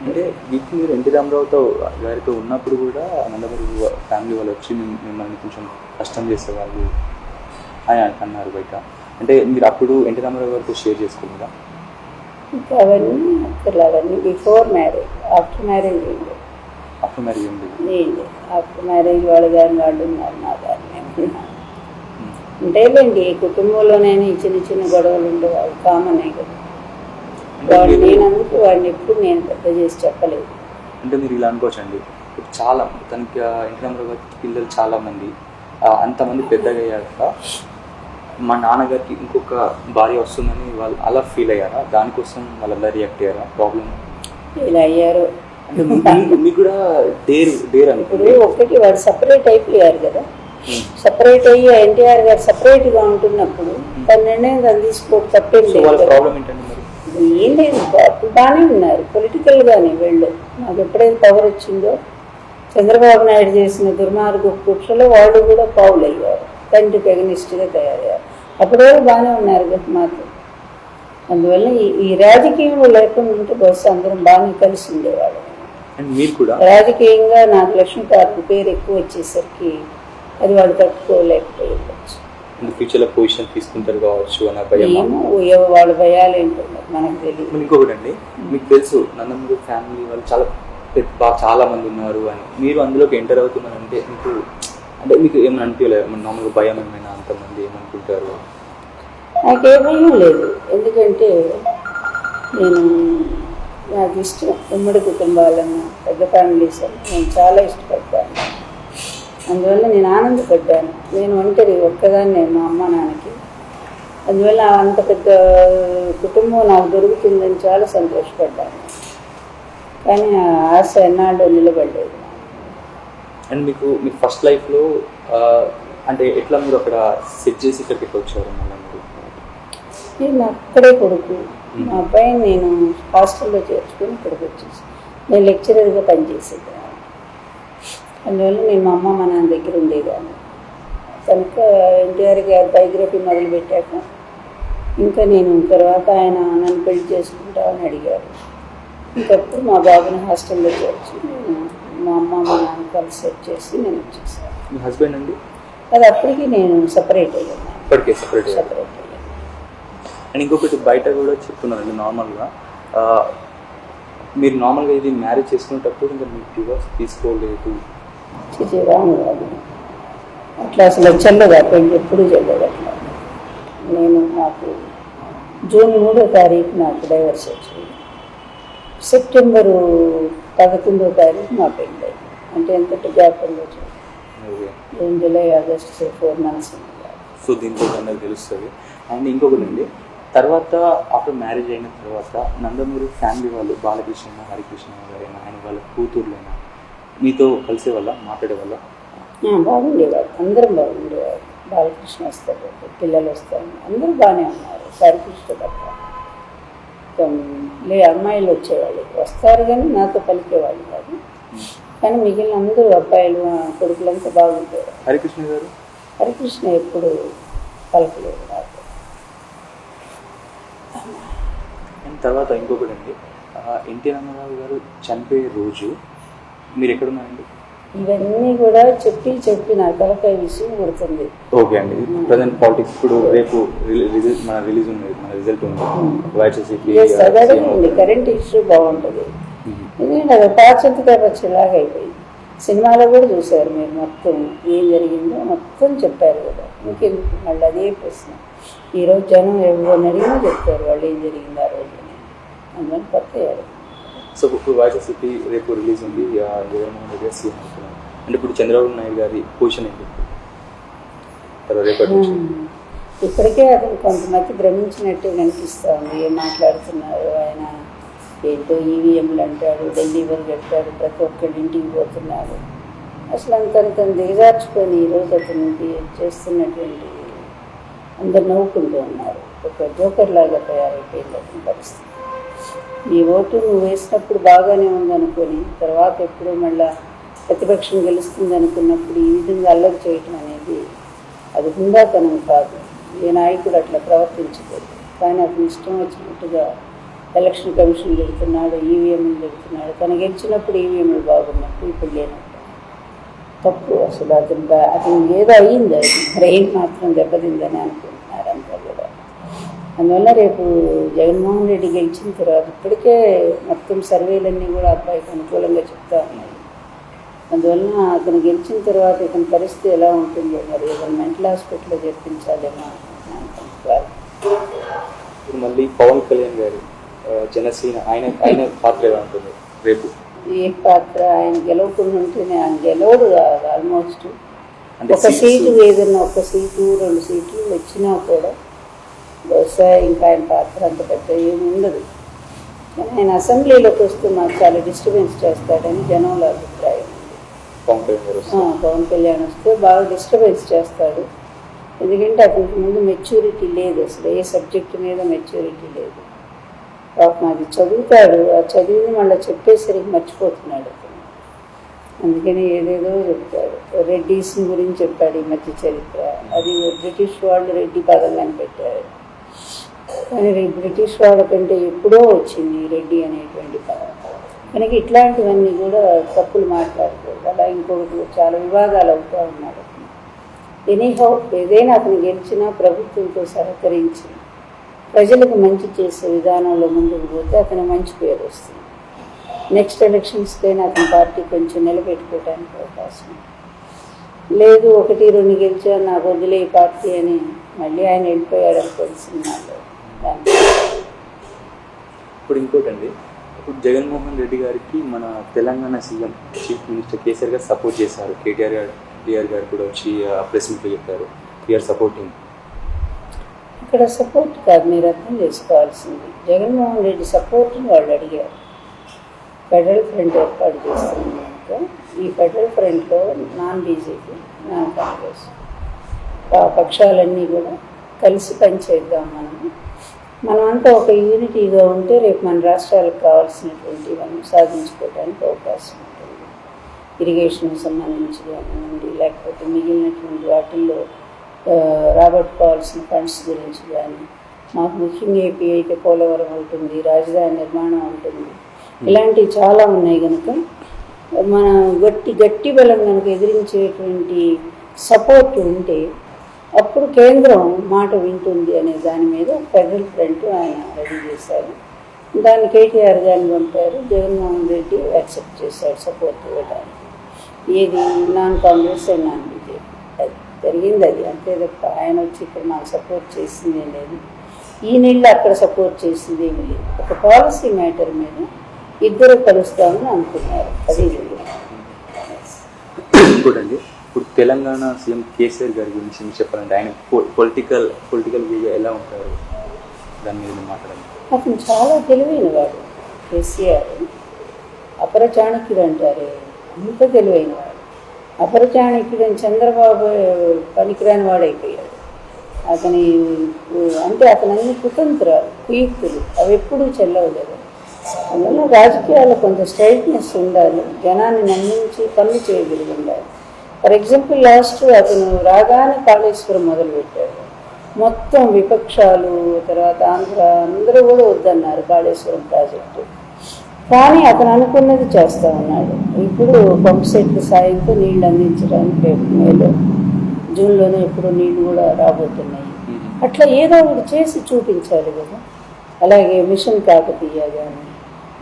అంటే వీటికి మీరు ఎన్టీ రామారావుతో గారితో ఉన్నప్పుడు కూడా నందమూరి ఫ్యామిలీ వాళ్ళు వచ్చి మిమ్మల్ని కొంచెం కష్టం చేసేవాళ్ళు అని అన్నారు బయట. అంటే మీరు అప్పుడు ఎన్టీ రామారావు గారితో షేర్ చేసుకున్నారా? ఇంకా అవన్నీ బిఫోర్ మ్యారేజ్. ఆఫ్టర్ మ్యారేజ్ ఏంటి? ఆఫ్టర్ మ్యారేజ్ ఏంటి? ఆఫ్టర్ మ్యారేజ్ వాళ్ళు కానీ వాళ్ళు ఉన్నారు, నా దాన్ని నేను ఉంటేలేండి. కుటుంబంలోనైనా చిన్న చిన్న గొడవలు ఉండేవాళ్ళు కామనే కదా. వాడు నేను అందుకు వాడిని ఎప్పుడు నేను పెద్ద చేసి చెప్పలేదు. అంటే మీరు ఇలా అనుకోవచ్చండి, చాలా తనకి ఎన్టీ రామారావు గారి పిల్లలు చాలామంది, అంతమంది పెద్దగా అయ్యాక మా నాన్నగారికి ఇంకొక భార్య వస్తుందని వాళ్ళు అలా ఫీల్ అయ్యారా? దానికోసం వాళ్ళు అలా రియాక్ట్ అయ్యారా? ప్రాబ్లం ఇలా అయ్యారు అంటే మీకు కూడా డేర్ అని. ఇప్పుడు ఒకటి వాడు సపరేట్ అయిపోయారు కదా, సపరేట్ అయ్యి ఎన్టీఆర్ గారు సపరేట్గా ఉంటున్నప్పుడు తన నిర్ణయం తను తీసుకోవడం తప్పేం లేదు. ప్రాబ్లం ఏంటండి మరి? ఏం లేదు, అప్పుడు బాగానే ఉన్నారు పొలిటికల్గానే. వీళ్ళు నాకు ఎప్పుడైతే పవర్ వచ్చిందో చంద్రబాబు నాయుడు చేసిన దుర్మార్గ కుట్రలో వాళ్ళు కూడా పావులు అయ్యారు, తండ్రికి ఎగనిస్ట్గా తయారయ్యారు. అప్పుడు బాగానే ఉన్నారు కదా మాతో. అందువల్ల ఈ రాజకీయంలో లేకుండా ఉంటే బహుశా అందరం బాగానే కలిసి ఉండేవాళ్ళు. రాజకీయంగా నాకు లక్ష్మీపార్వతి పేరు ఎక్కువ వచ్చేసరికి అది వాళ్ళు తట్టుకోలేకపోవచ్చు. ఫ్యూచర్లో పొజిషన్ తీసుకుంటారు కావచ్చు అన్న భయం. ఏమో వాళ్ళ భయాలు ఏంటో మనకు తెలియదు. ఇంకొకటి అండి, మీకు తెలుసు నందమూరి ఫ్యామిలీ వాళ్ళు చాలా మంది ఉన్నారు అని, మీరు అందులోకి ఎంటర్ అవుతున్నారంటే మీకు ఏమైనా అనిపించలేదు? నార్మల్గా భయం ఏమైనా? అంతమంది ఏమనుకుంటారు? నాకే భయం లేదు, ఎందుకంటే నాకు ఇష్టం ఉమ్మడి కుటుంబాలన్నా పెద్ద ఫ్యామిలీస్ అని నేను చాలా ఇష్టపడ్డాను. అందువల్ల నేను ఆనందపడ్డాను. నేను ఒంటరి ఒక్కదాన్ని మా అమ్మ నాన్నకి. అందువల్ల అంత పెద్ద కుటుంబం నాకు దొరుకుతుందని చాలా సంతోషపడ్డాను. కానీ ఆ ఆశ ఎన్నాళ్ళు నిలబడలేదు. అండ్ మీ ఫస్ట్ లైఫ్లో అంటే ఎట్లా మీరు అక్కడ సెట్ చేసి ఇక్కడికి వచ్చారు? నేను అక్కడే కొడుకు, మా అబ్బాయిని నేను హాస్టల్లో చేర్చుకొని ఇక్కడికి వచ్చేసి నేను లెక్చరర్గా పనిచేసేదాన్ని. అందువల్ల నేను మా అమ్మ మా నాన్న దగ్గర ఉండేదాన్ని కనుక ఎన్టీఆర్ గారి బయోగ్రఫీ మొదలుపెట్టాక ఇంకా నేను తర్వాత ఆయన నన్ను పెళ్లి చేసుకుంటామని అడిగారు. ఇంకప్పుడు మా బాబుని హాస్టల్లో చేర్చి నేను మా అమ్మ మా నాన్న కలిసి వచ్చేసి నేను వచ్చేసాను. మీ హస్బెండ్ అండి? అది అప్పటికి నేను సపరేట్ అయ్యాను. సపరేట్ అయ్యాను. అండ్ ఇంకొకటి బయట కూడా చెప్తున్నారండి, నార్మల్గా మీరు నార్మల్గా ఇది మ్యారేజ్ చేసుకునేటప్పుడు ఇంకా మీరు డివోర్స్ తీసుకోలేదు. రాను కాదు అట్లా అసలు చెల్లదు, పెళ్ళి ఎప్పుడు చెల్లదు అట్లా. నేను నాకు జూన్ 3వ తారీఖు నాకు డైవర్స్ వచ్చింది. సెప్టెంబరు 11వ తారీఖు మా పెళ్ళి అయింది. అంటే ఎంత గ్యాప్ ఉండొచ్చు, June July August 4 months. So దీంట్లో అందరికి తెలుస్తుంది. అండ్ ఇంకొకటి అండి, తర్వాత ఆఫ్టర్ మ్యారేజ్ అయిన తర్వాత నందమూరి ఫ్యామిలీ వాళ్ళు బాలకృష్ణ హరికృష్ణ గారైనా ఆయన వాళ్ళ కూతుర్లైనా మీతో కలిసే వల్ల మాట్లాడే వల్ల బాగుండేవారు, అందరం బాగుండేవారు. బాలకృష్ణ వస్తారు, పిల్లలు వస్తారు, అందరూ బాగానే ఉన్నారు. హరికృష్ణ తప్ప అమ్మాయిలు వచ్చేవాళ్ళు, వస్తారు కానీ నాతో పలికేవాళ్ళు కాదు. కానీ మిగిలిన అందరూ అబ్బాయిలు కొడుకులంతా బాగుంటారు. హరికృష్ణ గారు? హరికృష్ణ ఎప్పుడు పలకలేదు నాకు. అండ్ తర్వాత ఇంకొకటి అండి, ఎన్టీ రామారావు గారు చనిపోయే రోజు మీరు ఎక్కడున్నారండి? ఇవన్నీ కూడా చెప్పి నా తలకాయ విషయం కొడుతుంది. ఓకే అండి, ప్రజెంట్ పాలిటిక్స్ ఇప్పుడు రేపు మన రిలీజ్ ఉంది, మన రిజల్ట్ ఉంది. అదే కరెంట్ ఇష్యూ బాగుంటుంది. ఎందుకంటే అది పాచంతకాయ పచ్చలాగా అయిపోయింది. సినిమాలో కూడా చూసారు మీరు, మొత్తం ఏం జరిగిందో మొత్తం చెప్పారు కదా. ఇంకెందుకు మళ్ళీ అదే ప్రశ్న. ఈరోజు జనం ఎవరిని అడిగినా చెప్తారు వాళ్ళు ఏం జరిగింది ఆ రోజు. అందువల్ల కొత్త సో ఇప్పుడు వైఎస్ఆర్సీపీ రేపు రిలీజ్ ఉంది, జగన్మోహన్ రెడ్డి గారు సీఎం అవుతున్నారు. అంటే ఇప్పుడు చంద్రబాబు నాయుడు గారి పొజిషన్ ఏంటి రేపటి నుంచి? ఇప్పటికే అతను కొంతమంది భ్రమించినట్టే కనిపిస్తూ ఉంది. ఏం మాట్లాడుతున్నారు ఆయన, ఏంటో ఈవీఎంలు అంటాడు, ఢిల్లీ వరకు అంటాడు, ప్రతి ఒక్కరి ఇంటికి పోతున్నాడు. అసలు తను దిగజార్చుకొని ఈరోజు అతను చేస్తున్నటువంటి అందరు నవ్వుకుంటూ ఉన్నారు. ఒక జోకర్ లాగా తయారైపోయింది అతని పరిస్థితి. నీ ఓటు నువ్వు వేసినప్పుడు బాగానే ఉందనుకొని తర్వాత ఎప్పుడు మళ్ళీ ప్రతిపక్షం గెలుస్తుంది అనుకున్నప్పుడు ఈ విధంగా అల్లరి చేయటం అనేది అది హుందాతనం కాదు. ఏ నాయకుడు అట్లా ప్రవర్తించలేదు. కానీ అతను ఇష్టం వచ్చినట్టుగా ఎలక్షన్ కమిషన్ పెడుతున్నాడు, ఈవీఎంలు పెడుతున్నాడు. తను గెలిచినప్పుడు ఈవీఎంలు బాగున్నప్పుడు ఇప్పుడు లేనప్పుడు తప్పు. అసలు అతను ఏదో అయ్యింది, అది బ్రెయిన్ మాత్రం దెబ్బతిందని అనుకుంటున్నారు అంతా కూడా. అందువల్ల రేపు జగన్మోహన్ రెడ్డి గెలిచిన తర్వాత ఇప్పటికే మొత్తం సర్వేలన్నీ కూడా అబ్బాయికి అనుకూలంగా చెప్తా ఉన్నాయి. అందువల్ల అతను గెలిచిన తర్వాత ఇతని పరిస్థితి ఎలా ఉంటుందో మరి ఇతను మెంటల్ హాస్పిటల్లో చేర్పించాలేమో అనుకుంటున్నాను. ఇప్పుడు మళ్ళీ పవన్ కళ్యాణ్ గారు జనసేన ఆయన పాత్ర ఎలా ఉంటుంది రేపు? ఏ పాత్ర? ఆయన గెలవకుండా ఉంటేనే ఆయన గెలవడు కాదు. ఆల్మోస్ట్ ఒక సీటు ఏదన్నా, ఒక సీటు 2 సీట్లు వచ్చినా కూడా బహుశా ఇంకా ఆయన పాత్ర అంత పెద్ద ఏమి ఉండదు. కానీ ఆయన అసెంబ్లీలోకి వస్తూ మాకు చాలా డిస్టర్బెన్స్ చేస్తాడని జనంలో అభిప్రాయం ఉంది. పవన్ కళ్యాణ్ వస్తే బాగా డిస్టర్బెన్స్ చేస్తాడు. ఎందుకంటే అతనికి ముందు మెచ్యూరిటీ లేదు, అసలు ఏ సబ్జెక్టు మీద మెచ్యూరిటీ లేదు. పాపం అది చదువుతాడు, ఆ చదివిని మళ్ళీ చెప్పేసరికి మర్చిపోతున్నాడు అతను. అందుకని ఏదేదో చెప్తాడు. రెడ్డిస్ గురించి చెప్పాడు ఈ మధ్య చరిత్ర. అది బ్రిటిష్ వాళ్ళు రెడ్డి పదం కనిపెట్టారు. కానీ బ్రిటిష్ వాళ్ళ కంటే ఎప్పుడో వచ్చింది రెడ్డి అనేటువంటి పదం. కనుక ఇట్లాంటివన్నీ కూడా తప్పులు మాట్లాడకూడదు. అలా ఇంకొకటి చాలా వివాదాలు అవుతూ ఉన్నాడు. ఎనీహౌ ఏదైనా అతను గెలిచినా ప్రభుత్వంతో సహకరించి ప్రజలకు మంచి చేసే విధానంలో ముందుకు పోతే అతను మంచి పేరు వస్తుంది. నెక్స్ట్ ఎలక్షన్స్కైనా అతని పార్టీ కొంచెం నిలబెట్టుకోవడానికి అవకాశం లేదు. 1-2 గెలిచా నాకు వదిలే ఈ పార్టీ అని మళ్ళీ ఆయన వెళ్ళిపోయాడు అనుకోండి సినిమాలో. ఇప్పుడు ఇంకోటండి, ఇప్పుడు జగన్మోహన్ రెడ్డి గారికి మన Telangana CM chief minister KCR గారు సపోర్ట్ చేశారు. కేటీఆర్ గారు కూడా వచ్చి ప్రెస్ మీట్లో చెప్పారు వీఆర్ సపోర్టింగ్. ఇక్కడ సపోర్ట్ కాదు, మీరు అర్థం చేసుకోవాల్సింది. జగన్మోహన్ రెడ్డి సపోర్ట్ని వాళ్ళు అడిగారు. ఫెడరల్ ఫ్రంట్ ఏర్పాటు చేస్తున్నాక ఈ ఫెడరల్ ఫ్రంట్లో నాన్ బీజేపీ, నాన్ కాంగ్రెస్ పక్షాలన్నీ కూడా కలిసి పనిచేద్దాం మనం, మనమంతా ఒక యూనిటీగా ఉంటే రేపు మన రాష్ట్రాలకు కావాల్సినటువంటివన్నీ సాధించుకోవడానికి అవకాశం ఉంటుంది. ఇరిగేషన్ సంబంధించి కానివ్వండి, లేకపోతే మిగిలినటువంటి వాటిల్లో రాబట్టుకోవాల్సిన ఫండ్స్ గురించి కానీ, మాకు ముఖ్యంగా ఏపీ అయితే పోలవరం ఉంటుంది, రాజధాని నిర్మాణం ఉంటుంది, ఇలాంటివి చాలా ఉన్నాయి కనుక మన గట్టి బలం కనుక ఎదిరించేటువంటి సపోర్ట్ ఉంటే అప్పుడు కేంద్రం మాట వింటుంది అనే దాని మీద ఫెడరల్ ఫ్రంట్ ఆయన రెడీ చేశారు. దాన్ని కేటీఆర్ గారిని పంపారు. జగన్మోహన్ రెడ్డి యాక్సెప్ట్ చేశాడు సపోర్ట్ ఇవ్వడానికి. ఏది non Congress and non BJP అది జరిగింది. అది అంతే తప్ప ఆయన వచ్చి ఇక్కడ మాకు సపోర్ట్ చేసింది లేదు, ఈ నెల అక్కడ సపోర్ట్ చేసింది ఏమి లేదు. ఒక పాలసీ మ్యాటర్ మీద ఇద్దరు కలుస్తామని అనుకున్నారు. అది ఇంకోటండి, ఇప్పుడు తెలంగాణ సీఎం కేసీఆర్ గారి గురించి మీకు చెప్పాలంటే ఆయన పొలిటికల్ వ్యూ ఎలా ఉంటారు, దాని మీద మాట్లాడాలి. అతను చాలా తెలివైన వాడు కేసీఆర్. అపర చాణక్యుడు అంటారే, అంత తెలివైన వాడు. అపర చాణక్యుడు అని చంద్రబాబు పనికిరాని వాడైపోయాడు. అతని అంటే అతను అన్ని కుతంత్రాలు, కుయుక్తులు అవి ఎప్పుడూ చెల్లవలేదు. అందువల్ల రాజకీయాల్లో కొంత స్ట్రైట్నెస్ ఉండాలి, జనాన్ని నమ్మించి పనులు చేయగలిగి ఉండాలి. ఫర్ ఎగ్జాంపుల్ లాస్ట్ అతను రాగానే కాళేశ్వరం మొదలుపెట్టాడు. మొత్తం విపక్షాలు తర్వాత ఆంధ్ర అందరూ కూడా వద్దన్నారు కాళేశ్వరం ప్రాజెక్టు. కానీ అతను అనుకున్నది చేస్తూ ఉన్నాడు. ఇప్పుడు పంప్ సెట్ల సాయంతో నీళ్లు అందించడానికి రేపు మేలో జూన్లోనే ఎప్పుడు నీళ్లు కూడా రాబోతున్నాయి. అట్లా ఏదో ఒకటి చేసి చూపించాలి కదా. అలాగే మిషన్ కాకతీయ కానీ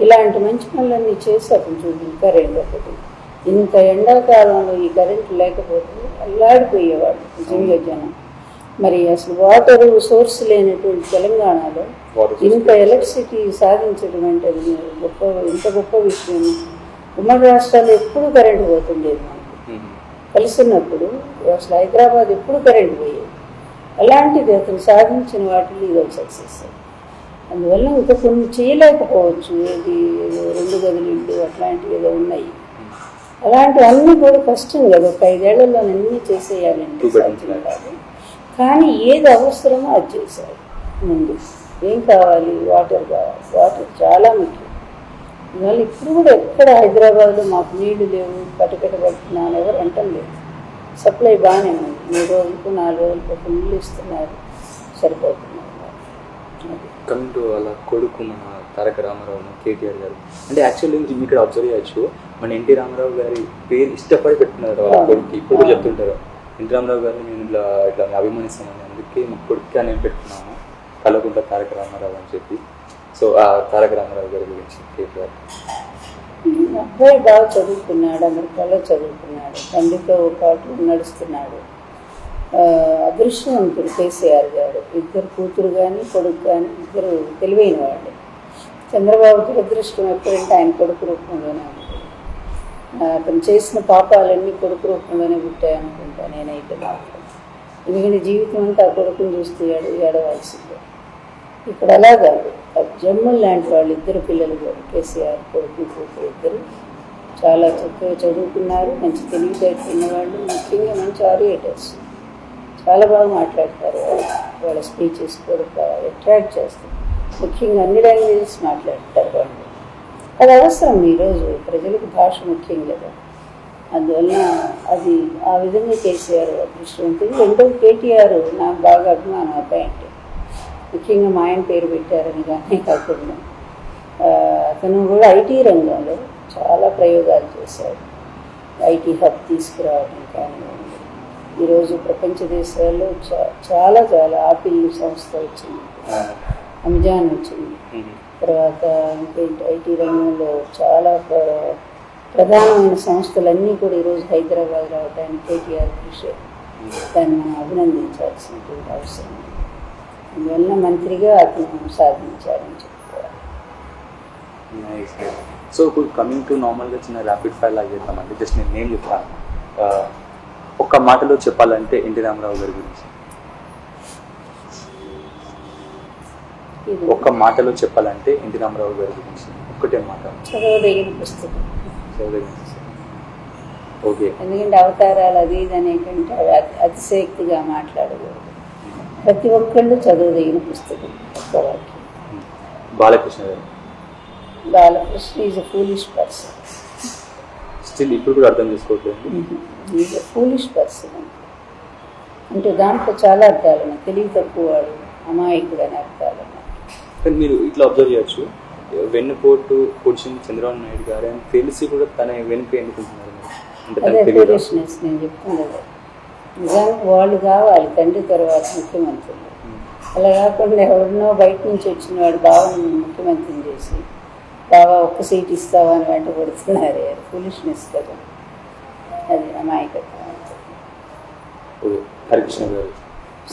ఇలాంటి మంచి పనులన్నీ చేసి అతను చూపించి కరెంట్ ఒకటి. ఇంత ఎండాకాలంలో ఈ కరెంటు లేకపోతే అల్లాడిపోయేవాడు నిజంగా జనం. మరి అసలు వాటర్ సోర్స్ లేనటువంటి తెలంగాణలో ఇంత ఎలక్ట్రిసిటీ సాధించడం అంటే అది ఇంత గొప్ప విషయం. ఉమ్మడి రాష్ట్రాలు ఎప్పుడు కరెంటు పోతుండేది మనకు కలిసినప్పుడు. అసలు హైదరాబాద్ ఎప్పుడు కరెంటు పోయేది. అలాంటిది అతను సాధించిన వాటిలో ఇది ఒక సక్సెస్. అందువల్ల ఇంకా కొన్ని చేయలేకపోవచ్చు. ఏది 2 గదులు ఇళ్ళు అట్లాంటివి ఏదో ఉన్నాయి. అలాంటివన్నీ కూడా కష్టం కదా. ఒక 5 ఏళ్లలో అన్నీ చేసేయాలంటే సాధ్యం కాదు. కానీ ఏది అవసరమో అది చేశారు. ముందు ఏం కావాలి, వాటర్ కావాలి. వాటర్ చాలా ముఖ్యం. అందువల్ల ఇప్పుడు కూడా ఎక్కడ హైదరాబాద్లో మాకు నీళ్లు లేవు, పట్టుకున్నాను ఎవరు అంటం లేదు. సప్లై బాగానే ఉంది. 3 రోజులకు 4 రోజులకు ఒక నీళ్ళు ఇస్తున్నారు, సరిపోతున్నారు. కమింగ్ టు వాళ్ళ కొడుకు మన తారక రామారావు కేటీఆర్ గారు అంటే యాక్చువల్లీ మీరు ఇక్కడ అబ్జర్వ్ చేయొచ్చు, మన ఎన్టీ రామారావు గారి పేరు ఇష్టపడి పెట్టుకున్నారు వాళ్ళ కొడుకు. ఇప్పుడు చెప్తుంటారు ఎన్టీ రామారావు గారిని నేను ఇట్లా అభిమానిస్తానని, అందుకే మా కొడుకుగా నేను పెట్టుకున్నాను కలకుంట తారక రామారావు అని చెప్పి. సో ఆ తారక రామారావు గారి గురించి కేటీఆర్. అబ్బాయి బాగా చదువుకున్నాడు, అమెరికాలో చదువుకున్నాడు, తండ్రితో పాటు నడుస్తున్నాడు. అదృష్టవంతుడు కేసీఆర్ గారు. 2 కూతురు కానీ కొడుకు కానీ 2 తెలివైన వాళ్ళు. చంద్రబాబు దురదృష్టం ఎప్పుడంటే ఆయన కొడుకు రూపంలోనే ఉంటుంది. అతను చేసిన పాపాలన్నీ కొడుకు రూపంలోనే పుట్టాయనుకుంటా నేనైతే మాత్రం. ఎందుకంటే జీవితం అంతా ఆ కొడుకుని చూస్తూ ఏడవలసిందే. ఇక్కడ అలా కాదు. జమ్ములు లాంటి వాళ్ళు 2 పిల్లలు కూడా కేసీఆర్ కొడుకు కూతురు 2 చాలా చక్కగా చదువుకున్నారు. మంచి తెలివితేటలు వాళ్ళు, ముఖ్యంగా మంచి ఆరియేటర్స్. చాలా బాగా మాట్లాడతారు. వాళ్ళ స్పీచెస్ కూడా అట్రాక్ట్ చేస్తారు. ముఖ్యంగా అన్ని లాంగ్వేజెస్ మాట్లాడతారు వాళ్ళు. అది అవసరం. ఈరోజు ప్రజలకు భాష ముఖ్యం కదా. అందువల్ల అది ఆ విధంగా కేసీఆర్ అదృష్టవంతుడు. రెండోది కేటీఆర్ నాకు బాగా అభిమానం అబ్బాయి అంటే. ముఖ్యంగా మా ఆయన పేరు పెట్టారని కానీ కాకుండా అతను కూడా ఐటీ రంగంలో చాలా ప్రయోగాలు చేశాడు. ఐటీ హబ్ తీసుకురావడం కానీ ఈరోజు ప్రపంచ దేశాల్లో చాలా ఆపిల్ సంస్థ వచ్చింది, అమెజాన్ వచ్చింది. తర్వాత ఇంకేంటి ఐటీ రంగంలో చాలా ప్రధానమైన సంస్థలన్నీ కూడా ఈరోజు హైదరాబాద్ రావడానికి కేటీఆర్ కృషి. దాన్ని మనం అభినందించాల్సినటువంటి అవసరం. అందువల్ల మంత్రిగా అతను సాధించాడని చెప్పుకోవాలి. సో ఇప్పుడు కమింగ్ టు నార్మల్గా చిన్న ర్యాపిడ్ ఫైర్ లాగా చేద్దామండి. జస్ట్ నేను నేమ్ చెప్తాను. ఒక్క మాటలో చెప్పాలంటే ఎన్టీ రామారావు గారి గురించి ఒక్క మాటలో చెప్పాలంటే ఎన్టీ రామారావు గారి గురించి ఒక్కటే మాట. చదవదగిన పుస్తకం. ఓకే. ఎందుకంటే అవతారాలు అది ఇది అనే కంటే అతిశయక్తిగా మాట్లాడకూడదు. ప్రతి ఒక్కళ్ళు చదవదగిన పుస్తకం. ఒక్క వాక్యం. బాలకృష్ణ గారు Balakrishna is a foolish person. Still ఇప్పుడు కూడా అర్థం చేసుకోవట్లేదు. ఈజ్ ఎ ఫూలిష్ పర్సన్ అంటే దాంట్లో చాలా అర్థాలు ఉన్నాయి. తెలివి తక్కువ వాడు, అమాయకుడు అని అర్థాలు ఉన్నాయి. కానీ మీరు ఇట్లా అబ్జర్వ్ చేయొచ్చు, వెన్నుపోటు పొడిచింది చంద్రబాబు నాయుడు గారు అని తెలిసి కూడా తన వెనుక ఎన్నుకుంటున్నారు. అదే ఫూలిష్నెస్ నేను చెప్తున్నది. నిజానికి వాళ్ళు కావాలి తండ్రి తర్వాత ముఖ్యమంత్రులు. అలా కాకుండా ఎవరినో బయట నుంచి వచ్చిన వాడు బావని ముఖ్యమంత్రిని చేసి బాగా ఒక్క సీట్ ఇస్తావా అని వెంట కొడుతున్నారు. అది ఫూలిష్నెస్ కదా, అది అమాయకత్వం. హరికృష్ణ గారు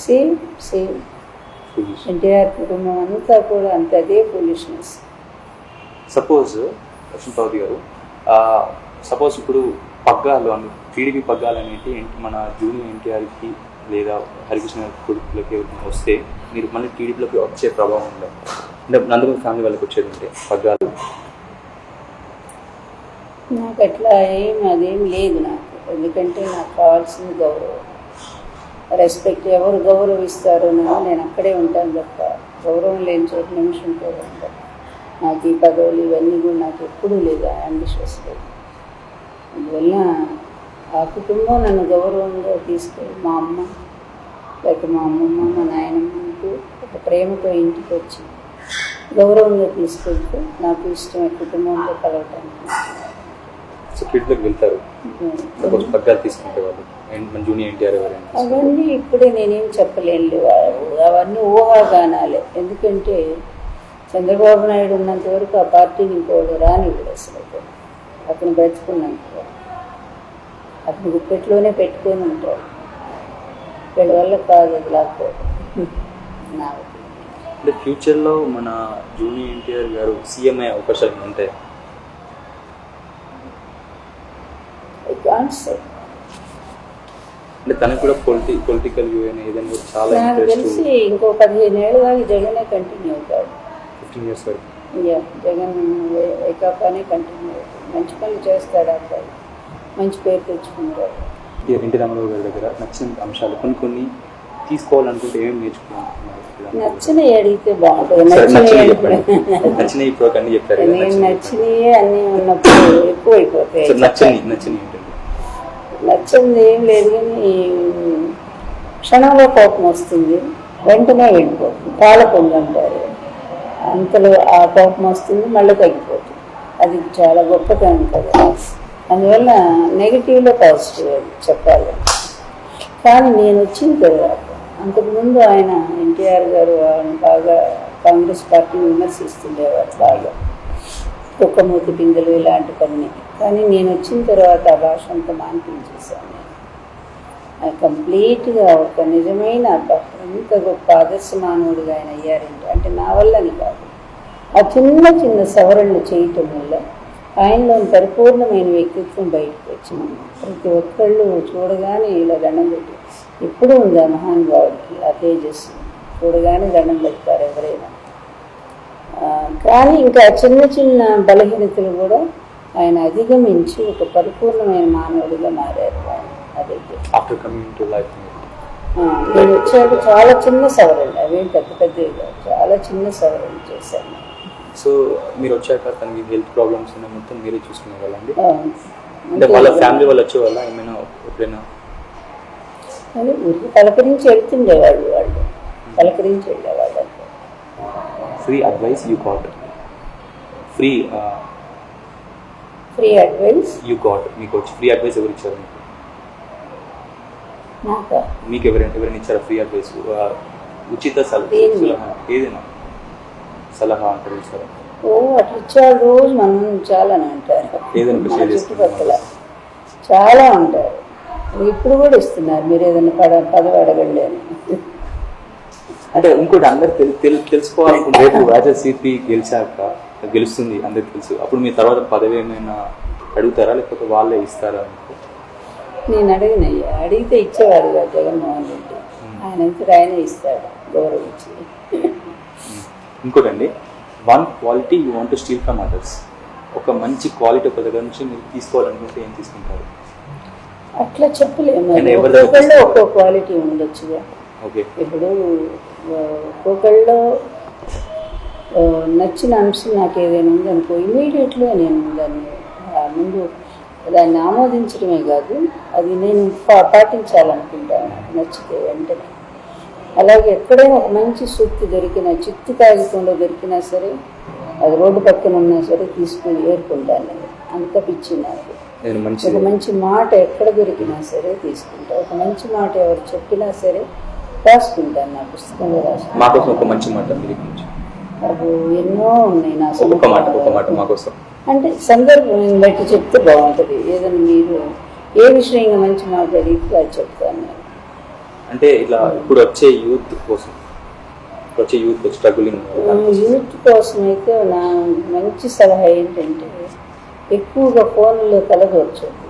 సేమ్ సేమ్ ఎన్టీఆర్ కుటుంబం అంతా కూడా అంత అదే ఫూలిష్నెస్. సపోజ్ లక్ష్మీపార్వతి గారు, సపోజ్ ఇప్పుడు పగ్గాలు అని టీడీపీ పగ్గాలు అనేవి మన జూనియర్ ఎన్టీఆర్కి లేదా హరికృష్ణ కొడుకులకి వస్తే మీరు మళ్ళీ టీడీపీలోకి వచ్చే ప్రభావం ఉండదు అంటే నందమూరి ఫ్యామిలీ వాళ్ళకి వచ్చేది ఉంటే పగ్గాలు? నాకు అట్లా అదేం లేదు నాకు. ఎందుకంటే నాకు కావాల్సింది గౌరవం, రెస్పెక్ట్. ఎవరు గౌరవిస్తారో నేను అక్కడే ఉంటాను తప్ప గౌరవం లేని చోటు నిమిషం కూడా ఉంటాను. నాకు ఈ పదవులు ఇవన్నీ కూడా నాకు ఎప్పుడూ లేదు, అంబిషియస్ లేదు. అందువల్ల ఆ కుటుంబం నన్ను గౌరవంగా తీసుకెళ్ళి మా అమ్మ లేక మా అమ్మమ్మ మా నాయనమ్మకు ఒక ప్రేమతో ఇంటికి వచ్చి గౌరవంగా తీసుకెళ్తే నాకు ఇష్టమే కుటుంబంలో కలవటానికి. వెళ్తారు పగ్గాలు తీసుకుంటే వాళ్ళు జూనియర్ ఎన్టీఆర్ అవన్నీ ఇప్పుడే నేనేం చెప్పలేను. అవన్నీ ఊహాగానాలే. ఎందుకంటే చంద్రబాబు నాయుడు ఉన్నంత వరకు ఆ పార్టీని ఇంకోడు రానివ్వడు అసలు. అతను బ్రతుకున్నంత అతను గుప్పెట్లోనే పెట్టుకొని ఉంటాడు. వీళ్ళ వల్ల కాదు అది లాక్కోవడం. అంటే ఫ్యూచర్లో మన జూనియర్ ఎన్టీఆర్ గారు సీఎం అయ్యే అవకాశాలు ఉంటాయి? అంటే తనకు కూడా పొలిటికల్ వ్యూ ఏదైనా చాలా నాకు తెలిసి ఇంకో 15 ఏళ్ళ దాకా జగనే కంటిన్యూ అవుతాడు. 15 years వరకు జగన్ వైకాపానే కంటిన్యూ అవుతాడు. మంచి పనులు చేస్తాడు, అబ్బాయి మంచి పేరు తెచ్చుకుంటాడు. ఎన్టీ రామారావు గారి దగ్గర నచ్చిన అంశాలు కొన్ని తీసుకోవాలనుకుంటే ఏమేమి నేర్చుకున్నాను? నచ్చినవి అడిగితే బాగుంటుంది. నచ్చినవి ఇప్పుడు అన్ని చెప్పారు. నేను నచ్చినవి అన్నీ ఉన్నప్పుడు ఎక్కువ అయిపోతాయి. నచ్చింది ఏం లేదు, కానీ క్షణంలో కోపం వస్తుంది, వెంటనే వెళ్ళిపోతుంది. పాల పొంగు అంటారు, అంతలో ఆ కోపం వస్తుంది, మళ్ళీ తగ్గిపోతుంది. అది చాలా గొప్పతనం కదా. అందువల్ల నెగిటివ్లో పాజిటివ్ చెప్పాలి. కానీ నేను వచ్చిన తర్వాత, అంతకుముందు ఆయన ఎన్టీఆర్ గారు ఆయన బాగా కాంగ్రెస్ పార్టీని విమర్శిస్తుండేవారు బాగా, కుక్కమూతి పిందెలు ఇలాంటి కొన్ని. కానీ నేను వచ్చిన తర్వాత ఆ భాష అంతా మాన్పించేశాను. నేను కంప్లీట్గా ఒక నిజమైన ఇంత గొప్ప ఆదర్శ మానవుడిగా ఆయన అయ్యారంటే అంటే నా వల్లని కాదు, ఆ చిన్న సవరణలు చేయటం వల్ల ఆయనలోని పరిపూర్ణమైన వ్యక్తిత్వం బయటకు వచ్చింది. ప్రతి ఒక్కళ్ళు చూడగానే ఇలా దండం పెట్టి, ఎప్పుడూ ఉంది ఆ మహానుభావుడికి ఆ తేజస్సు, చూడగానే దండం పెడతారు ఎవరైనా. కానీ ఇంకా చిన్న బలహీనతలు కూడా ఆయన అధిగమించి ఒక పరిపూర్ణమైన మానవుడిగా మారారు ఆయన. అదైతే నేను వచ్చాక చాలా చిన్న సవరణలు, అవేం పెద్దవి కాదు, చాలా చిన్న సవరణలు చేశాను. సో మీరు వచ్చాక తనకి హెల్త్ ప్రాబ్లమ్స్ మొత్తం మీరే చూసుకునే వాళ్ళండి? అంటే వాళ్ళ ఫ్యామిలీ వాళ్ళు వచ్చేవాళ్ళ ఏమైనా ఎప్పుడైనా? అని ఊరికి పలకరించి వెళ్తుండేవాళ్ళు, వాళ్ళు పలకరించి వెళ్ళేవాళ్ళు. Free advice you got? Free advice you got? మీకు వచ్చి ఫ్రీ అడ్వైస్ ఎవరు ఇచ్చారు మీకు? ఎవరైనా ఇచ్చారా ఫ్రీ అడ్వైస్? ఉచిత సలహా ఏదైనా సలహా అంటారు సార్? అట్లా ఇచ్చారు. రోజు మనం చాలానే అంటారు, చుట్టుపక్కల చాలా ఉంటారు. ఇప్పుడు కూడా ఇస్తున్నారు, మీరు ఏదైనా పదవి అడగండి అని. అంటే ఇంకోటి అందరు తెలుసుకోవాలనుకుంటే, రేపు రాజాసీపీ గెలుస్తుంది అందరికి తెలుసు, అప్పుడు మీ తర్వాత పదవి ఏమైనా అడుగుతారా లేకపోతే వాళ్ళే ఇస్తారా? నేను అడిగినయ్యా, అడిగితే ఇచ్చేవాడు కదా జగన్మోహన్ రెడ్డి. ఆయన ఆయనే ఇస్తాడు గౌరవించి. ఇంకోటండి, one quality you want to steal from others. ఒక మంచి క్వాలిటీ ఒక దగ్గర నుంచి మీరు తీసుకోవాలనుకుంటే ఏం తీసుకుంటారు? అట్లా చెప్పలేము, ఒక్కొక్కళ్ళు ఒక్కో క్వాలిటీ ఉండొచ్చుగా. ఓకే, ఇప్పుడు ఒక్కొక్కళ్ళు నచ్చిన అంశం నాకు ఏదైనా ఉందనుకో ఇమీడియట్గా నేను దాన్ని ముందు దాన్ని ఆమోదించడమే కాదు, అది నేను పాటించాలనుకుంటాను నాకు నచ్చితే వెంటనే. అలాగే ఎక్కడైనా ఒక మంచి సూక్తి దొరికినా, చిత్తు కాగితంలో దొరికినా సరే, అది రోడ్డు పక్కన ఉన్నా సరే తీసుకుని ఏరుకుంటాను నేను. అంత పిచ్చి నాకు. ఒక మంచి మాట ఎక్కడ దొరికినా సరే తీసుకుంటా. ఒక మంచి మాట ఎవరు చెప్పినా సరే రాసుకుంటాను, నా పుస్తకంలో రాసుకుంటాను. ఒక మంచి మాట అవి ఎన్నో ఉన్నాయి నా సమస్య. అంటే సందర్భం బట్టి చెప్తే బాగుంటుంది. ఏదైనా మీరు ఏ విషయంగా మంచి మాట అడిగితే అది చెప్తాను నేను. అంటే ఇలా ఇప్పుడు వచ్చే యూత్ కోసం, స్ట్రగులింగ్ యూత్ కోసం అయితే నా మంచి సలహా ఏంటంటే ఎక్కువగా ఫోన్లో కలగొచ్చండి.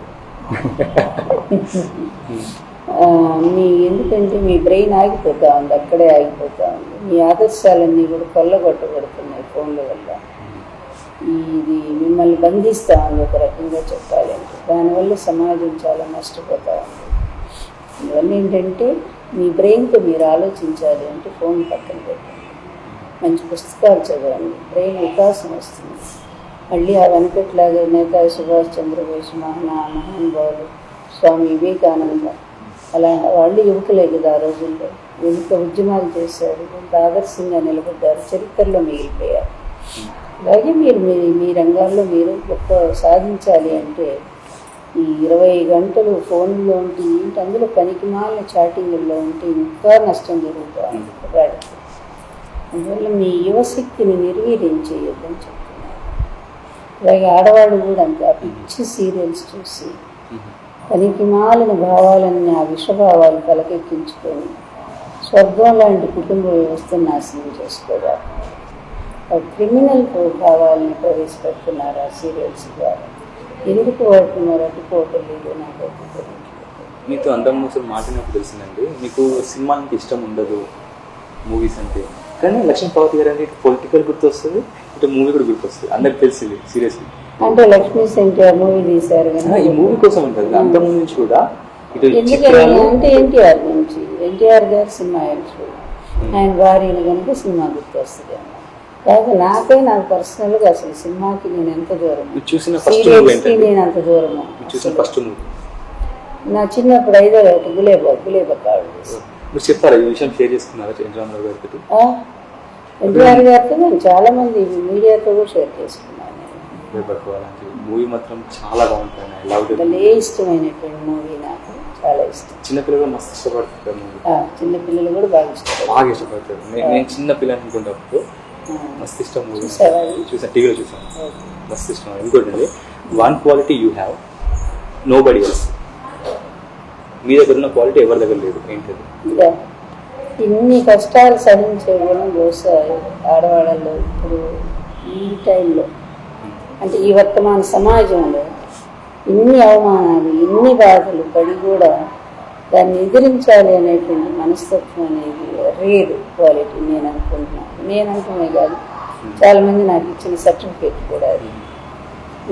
ఎందుకంటే మీ బ్రెయిన్ ఆగిపోతూ ఉంది, అక్కడే ఆగిపోతూ ఉంది. మీ ఆదర్శాలన్నీ కూడా కొల్లగొట్టబడుతున్నాయి ఫోన్ల వల్ల. ఇది మిమ్మల్ని బంధిస్తూ ఉంది ఒక రకంగా చెప్పాలంటే. దానివల్ల సమాజం చాలా నష్టపోతూ ఉంది. ఇవన్నీ ఏంటంటే మీ బ్రెయిన్తో మీరు ఆలోచించాలి అంటే ఫోన్ పక్కన పెట్టండి, మంచి పుస్తకాలు చదవండి, బ్రెయిన్ వికాసం వస్తుంది. మళ్ళీ ఆ వెనకట్లాగా నేతాజీ సుభాష్ చంద్రబోస్, మహానుభావులు, స్వామి వివేకానంద అలాంటి వాళ్ళు యువకులే కదా ఆ రోజుల్లో. ఎంత ఉద్యమాలు చేశారు, ఎంత ఆదర్శంగా నిలబడ్డారు, చరిత్రలో మిగిలిపోయారు. అలాగే మీరు మీ రంగాల్లో మీరు గొప్ప సాధించాలి అంటే ఈ 20 గంటలు ఫోన్లో ఉంటే ఏంటి, అందులో పనికిమాలిన చాటింగ్లో ఉంటే ఇంకా నష్టం జరుగుతూ ఉంది వాడికి. అందువల్ల మీ యువశక్తిని నిర్వీర్యం చేయొద్దని చెప్తున్నారు. అలాగే ఆడవాళ్ళు కూడా అంతే, ఆ పిచ్చి సీరియల్స్ చూసి పనికిమాలిన భావాలన్నీ, ఆ విషభావాలు తలకెక్కించుకొని స్వర్గం లాంటి కుటుంబ వ్యవస్థను నాశనం చేసుకోవాలి. క్రిమినల్ భావాలని ప్రవేశపెడుతున్నారు ఆ సీరియల్స్ ద్వారా. ఎందుకు వాడుతున్నారు అడ్డుకోవటం లేదు నాకు అడ్డుకోవడం. మీతో అందరం అసలు మాట్లాడినప్పుడు తెలిసిందండి, మీకు సినిమా అంటే ఇష్టం ఉండదు, మూవీస్ అంటే. కానీ లక్ష్మీ పార్వతి గారు అంటే పొలిటికల్ గుర్తొస్తుంది, ఇటు మూవీ కూడా గుర్తొస్తుంది, అందరికి తెలిసింది. సీరియస్లీ అంటే లక్ష్మీ ఎన్టీఆర్ మూవీ తీశారు కదా, ఈ మూవీ కోసం ఉంటుంది. అంత ముందు నుంచి కూడా అంటే ఎన్టీఆర్ నుంచి, ఎన్టీఆర్ గారు సినిమా ఆయన భార్యను కనుక సినిమా గుర్తొస్తుంది అన్న. కాదు నాకు పర్సనల్గా అసలు సినిమాకి నేను ఎంత దూరం, సీరియల్స్కి నేను అంత దూరము. నా చిన్నప్పుడు 5వ ఏట గులేబకాడు చెప్తారా ఈ విషయం షేర్ చేసుకున్నారా ఎన్టీఆర్ గారితో నేను చాలా మంది మీడియాతో కూడా షేర్ చేసుకున్నాను. మూవీ మాత్రం చాలా బాగుంటుంది, ఇష్టమైనటువంటి మూవీ, నాకు చాలా ఇష్టం. చిన్నపిల్లలు మస్తు ఇష్టపడతారు, చిన్నపిల్లలు కూడా బాగా ఇష్టపడతారు. నేను చిన్న పిల్లలు అనుకుంటప్పుడు మస్తు ఇష్టం మూవీ చూసాను, టీవీలో చూసాను, మస్తు ఇష్టం. ఇంకోటి అండి, one quality you have nobody else. మీ దగ్గర ఉన్న క్వాలిటీ ఎవరి దగ్గర లేదు, ఏంటది? ఇన్ని కష్టాలు సహించే గుణం బహుశా ఆడవాళ్ళలో ఇప్పుడు ఈ టైంలో, అంటే ఈ వర్తమాన సమాజంలో ఇన్ని అవమానాలు, ఇన్ని బాధలు పడి కూడా దాన్ని ఎదిరించాలి అనేటువంటి మనస్తత్వం అనేది రేర్ క్వాలిటీ నేను అనుకుంటున్నాను. నేను అంటున్నాను కాదు, చాలామంది నాకు ఇచ్చిన సర్టిఫికేట్ కూడా అది.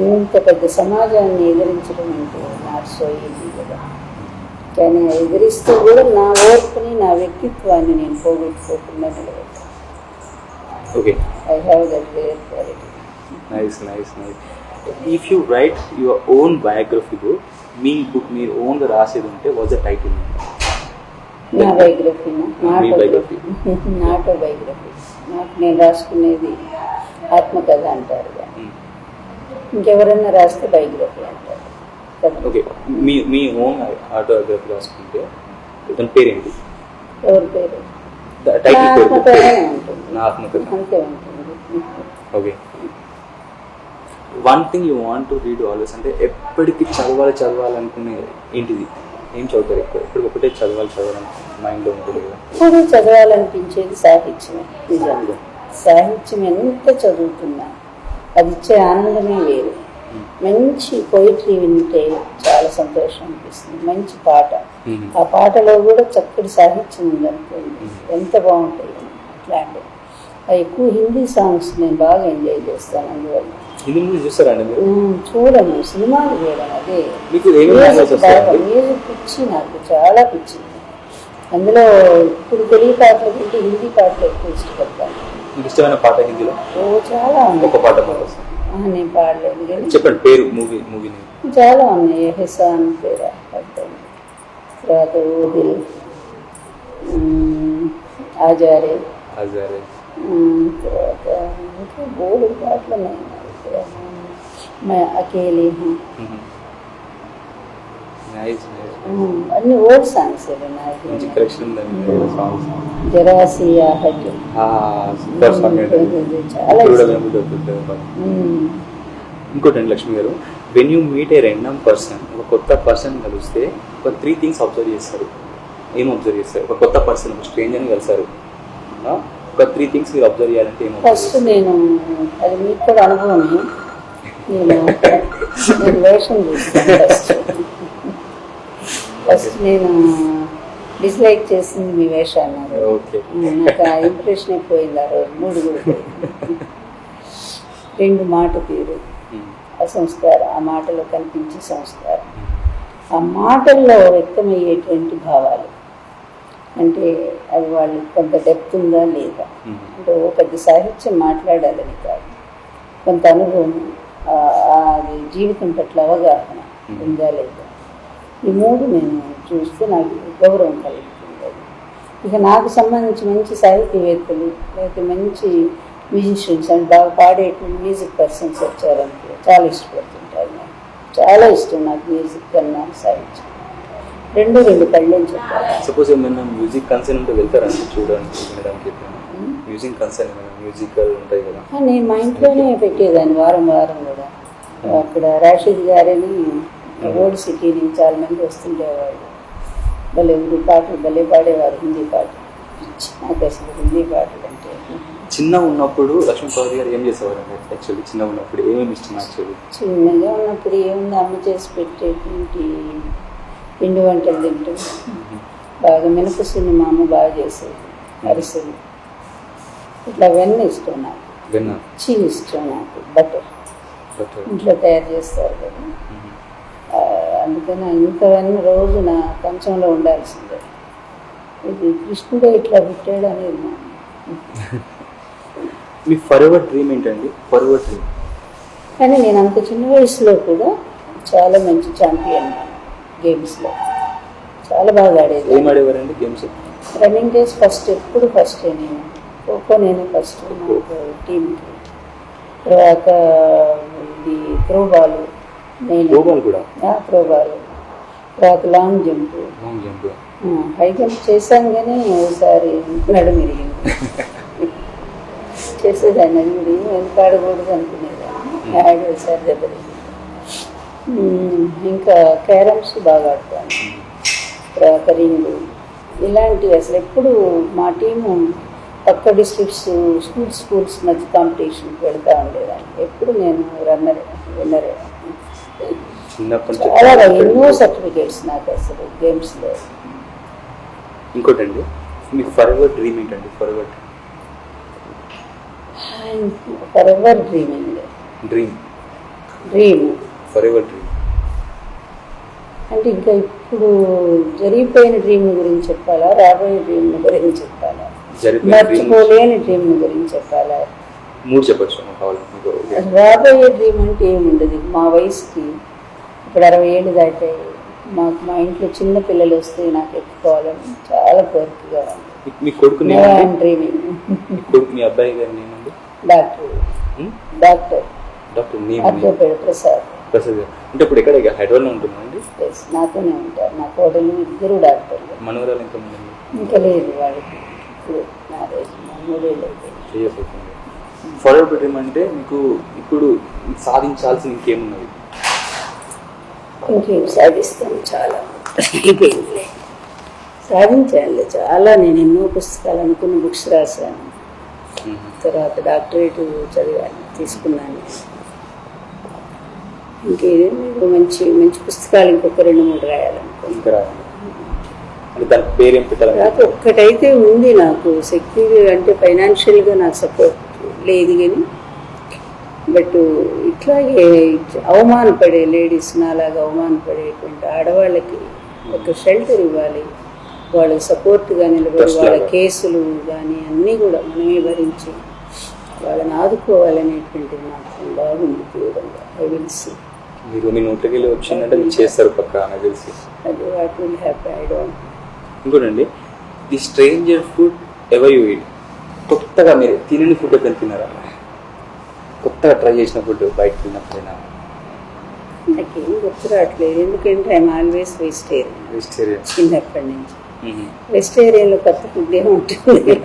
ఇంత పెద్ద సమాజాన్ని ఎదిరించడం అంటే నాట్ సో ఈజీ కదా. కానీ ఎదిరిస్తూ కూడా నా ఓర్పుని, నా వ్యక్తిత్వాన్ని నేను పోగొట్టుకోకుండా నిలబెట్టాను. I have that rare quality. If you write your own biography book, మీ బుక్ మీరు ఓన్గా రాసేది ఉంటే వాజ్ ద టైటిల్? నా బయోగ్రఫీనా? ఆటోబయోగ్రఫీ. నాకు నేను రాసుకునేది ఆత్మకథ అంటారు, ఇంకెవరన్నా రాస్తే బయోగ్రఫీ అంటారు. ఓకే, మీ ఓన్ ఆటోబయోగ్రఫీ రాసుకుంటే దాని పేరేంటి? ఎవరి పేరు? ఆత్మకథ అంతే ఉంటుంది. Okay, one thing you want to read always, అంటే ఎప్పటికీ చదవాలనుకునే ఏంటిది? ఏం చదువుతారు ఎక్కువ? ఎప్పటికి ఒకటే చదవాలని మైండ్లో ఉంటుంది కదా? ఇప్పుడు చదవాలనిపించేది సాహిత్యమే. నిజంగా సాహిత్యం ఎంత చదువుతున్నా అది ఇచ్చే ఆనందమే వేరు. మంచి పోయిటరీ వింటే చాలా సంతోషం అనిపిస్తుంది. మంచి పాట, ఆ పాటలో కూడా చక్కటి సాహిత్యం ఉందనుకోండి, ఎంత బాగుంటాయి అట్లాంటివి. ఎక్కువ హిందీ సాంగ్స్ నేను బాగా ఎంజాయ్ చేస్తాను. అందువల్ల హిందీ మూవీ చూస్తారండి మీరు? చూడను, సినిమాలు చూడను. అదే మ్యూజిక్ పిచ్చి, నాకు చాలా పిచ్చి. అందులో ఇప్పుడు తెలుగు పాటల కంటే హిందీ పాటలు ఎక్కువ ఇష్టపడతాను. మీకు ఇష్టమైన పాట హిందీలో? ఓ చాలా ఉన్నాయి. ఒక పాట పాట నేను పాడలేదు కానీ చెప్పండి పేరు, మూవీ చాలా ఉన్నాయి. ఎహసాన్ పేరా తర్వాత ఓదిల్, ఆజారే, తర్వాత ఇంకా బోర్డు పాటలు ఉన్నాయి. అకేలీ అన్ని ఓల్డ్ సాంగ్స్ జరాసియా చాలా ఇంకోటి అండి లక్ష్మి గారు, when you meet A random person, ఒక కొత్త పర్సన్ కలిస్తే ఒక 3 things అబ్జర్వ్ చేస్తారు. ఏం అబ్జర్వ్ చేస్తారు? ఒక కొత్త పర్సన్, ఒక స్ట్రేంజర్ని కలిసారు, ఒక 3 things మీరు అబ్జర్వ్ చేయాలంటే ఏమో? ఫస్ట్ నేను అది మీకు కూడా అనుభవమే, నేను వేషం చూస్తాను. ఫస్ట్ నేను డిస్లైక్ చేసింది మీ వేషాన్ని. నాకు ఆ ఇంప్రెషన్ అయిపోయింది ఆ రోజు. 3 కూడా 2 మాట తీరు, ఆ సంస్కారం, ఆ మాటలో కనిపించే సంస్కారం, ఆ మాటల్లో వ్యక్తమయ్యేటువంటి భావాలు, అంటే అది వాళ్ళు కొంత డెప్త్ ఉందా లేదా, అంటే ఓ పెద్ద సాహిత్యం మాట్లాడాలని కాదు, కొంత అనుభవం, అది జీవితం పట్ల అవగాహన ఉందా లేదా, ఈ 3 నేను చూస్తే నాకు గౌరవం కలుగుతుంది. ఇక నాకు సంబంధించి మంచి సాహితీవేత్తలు లేకపోతే మంచి మ్యూజిషియన్స్ అంటే బాగా పాడేటువంటి మ్యూజిక్ పర్సన్స్ వచ్చారంటే చాలా ఇష్టపడుతుంటారు. నేను చాలా ఇష్టం నాకు మ్యూజిక్ కన్నా సాహిత్యం. 2 కళ్ళని చెప్పాలి. సపోజ్ ఏమైనా మ్యూజిక్ కన్సర్న్ ఉంటే వెళ్తారండి చూడడానికి, వినడానికి? మ్యూజిక్ కన్సర్న్ ఏమైనా మ్యూజికల్ ఉంటాయి కదా? నేను మా ఇంట్లోనే పెట్టేదాన్ని వారం కూడా. అక్కడ రాషిద్ గారని ఓల్డ్ సిటీ నుంచి చాలా మంది వస్తుండేవాళ్ళు. భలే పాటలు భలే పాడేవారు, హిందీ పాటలు. నాకు అసలు హిందీ పాటలు అంటే చిన్న ఉన్నప్పుడు లక్ష్మీ పార్వతి గారు ఏం చేసేవారు అంటే? యాక్చువల్లీ చిన్న ఉన్నప్పుడు ఏమేమి ఇష్టం? యాక్చువల్లీ చిన్నగా ఉన్నప్పుడు ఏముంది, అమ్మ చేసి పెట్టేటువంటి పిండి వంటలు తింటూ బాగా మినపసుని మా అమ్మ బాగా చేసేది, అరిసెలు ఇట్లా వెన్న ఇష్టం నాకు. చీజ్ ఇష్టం నాకు, బటర్ ఇంట్లో తయారు చేస్తారు కదా, అందుకని ఇంతవన్నీ రోజు నా కంచంలో ఉండాల్సిందే. ఇది కృష్ణుడే ఇట్లా పుట్టాడు అనేది మీ ఫరెవర్ డ్రీమ్ ఏంటండి? Forever dream. కానీ నేను అంత చిన్న వయసులో కూడా చాలా మంచి ఛాంపియన్ గేమ్స్లో, చాలా బాగా ఆడేది. ఏం ఆడేవారండి గేమ్స్? రన్నింగ్ రేస్ ఫస్ట్, ఎప్పుడు ఫస్టే. నేను ఖోఖో నేనే ఫస్ట్ నాకు టీంకి. తర్వాత ఇది త్రోబాల్ నేను, కూడా త్రోబాల్. తర్వాత లాంగ్ జంప్, హై జంప్ చేశాను కానీ ఒకసారి నడుము విరిగింది. చేసేదాన్ని అది కూడా వెనక ఆడకూడదు అనుకునేదాన్ని, ఒకసారి దెబ్బతింది. ఇంకా క్యారమ్స్ బాగా ఆడతాను, తర్వాత రింగు, ఇలాంటివి. అసలు ఎప్పుడు మా టీము పక్క డిస్ట్రిక్ట్స్ స్కూల్స్ మధ్య కాంపిటీషన్కి వెళ్తూ ఉండేదాన్ని. ఎప్పుడు నేను విన్నరే. చాలా ఎన్నో సర్టిఫికేట్స్ నాకు అసలు గేమ్స్లో. ఇంకోటండి, మీ ఫరెవర్ డ్రీమ్ ఏంటండి? ఫరెవర్ డ్రీమ్ ఫరెవర్ డ్రీమ్ అంటే ఇంకా ఇప్పుడు జరిగిపోయిన డ్రీమ్ గురించి చెప్పాలా, రాబోయే డ్రీమ్ గురించి చెప్పాలా, మర్చిపోలేని డ్రీమ్ గురించి చెప్పాలా? 3 చెప్పచ్చు. రాబోయే డ్రీమ్ అంటే ఏముండదు. మా వయసుకి ఇప్పుడు 60 ఏళ్ళు దాటాయి. మా ఇంట్లో చిన్న పిల్లలు వస్తే నాకు ఎత్తుకోవాలని చాలా కోరికగా ఉంది. మీ కొడుకు డ్రీమింగ్. మీ అబ్బాయి గారు డాక్టర్ ప్రసాద్. అంటే ఇప్పుడు ఎక్కడ హైదరాబాద్లో ఉంటున్నారండి? నాతోనే ఉంటారు. నా కోడలు 2 డాక్టర్లు. మనవరాలు ఎంతమంది? ఇంకా లేదు వాళ్ళకి. ఇప్పుడు మ్యారేజ్ 3 ఏళ్ళు అయిపోయింది. ఫరెవర్ డ్రీమ్ అంటే మీకు ఇప్పుడు సాధించాల్సిన ఇంకేమున్నది? ఇంకేం సాధిస్తాను, చాలా అయిపోయింది. సాధించాలి చాలా. నేను ఎన్నో పుస్తకాలు అనుకున్న బుక్స్ రాశాను. తర్వాత డాక్టరేట్ చదివాను, తీసుకున్నాను. ఇంకేదో మంచి మంచి పుస్తకాలు ఇంకొక 2-3 రాయాలనుకుంటున్నాను. నాకు ఒక్కటైతే ఉంది, నాకు శక్తి అంటే ఫైనాన్షియల్గా నాకు సపోర్ట్ లేదు కానీ, బట్ ఇట్లాగే అవమానపడే లేడీస్, నాలాగా అవమానపడేటువంటి ఆడవాళ్ళకి ఒక షెల్టర్ ఇవ్వాలి, వాళ్ళకి సపోర్ట్గా నిలబడి వాళ్ళ కేసులు కానీ అన్నీ కూడా మనమే భరించి వాళ్ళని ఆదుకోవాలనేటువంటిది మాత్రం బాగుంది తీవ్రంగా. I will see. మీరు మీ నోట్లోకి వెళ్ళి వచ్చిందంటే మీరు చేస్తారు పక్క నాకు తెలిసి. అది what will happy I don't. ఇంకోటండి, the stranger food ever you eat. కొత్తగా మీరు తినని ఫుడ్ ఎప్పుడైనా తిన్నారా? కొత్తగా ట్రై చేసిన ఫుడ్ బయట తిన్నప్పుడైనా? నాకేం గుర్తు రావట్లేదు, ఎందుకంటే ఐఎమ్ ఆల్వేస్ వెజిటేరియన్ చిన్నప్పటి నుంచి. వెజిటేరియన్లో కొత్త ఫుడ్ ఏముంటుంది?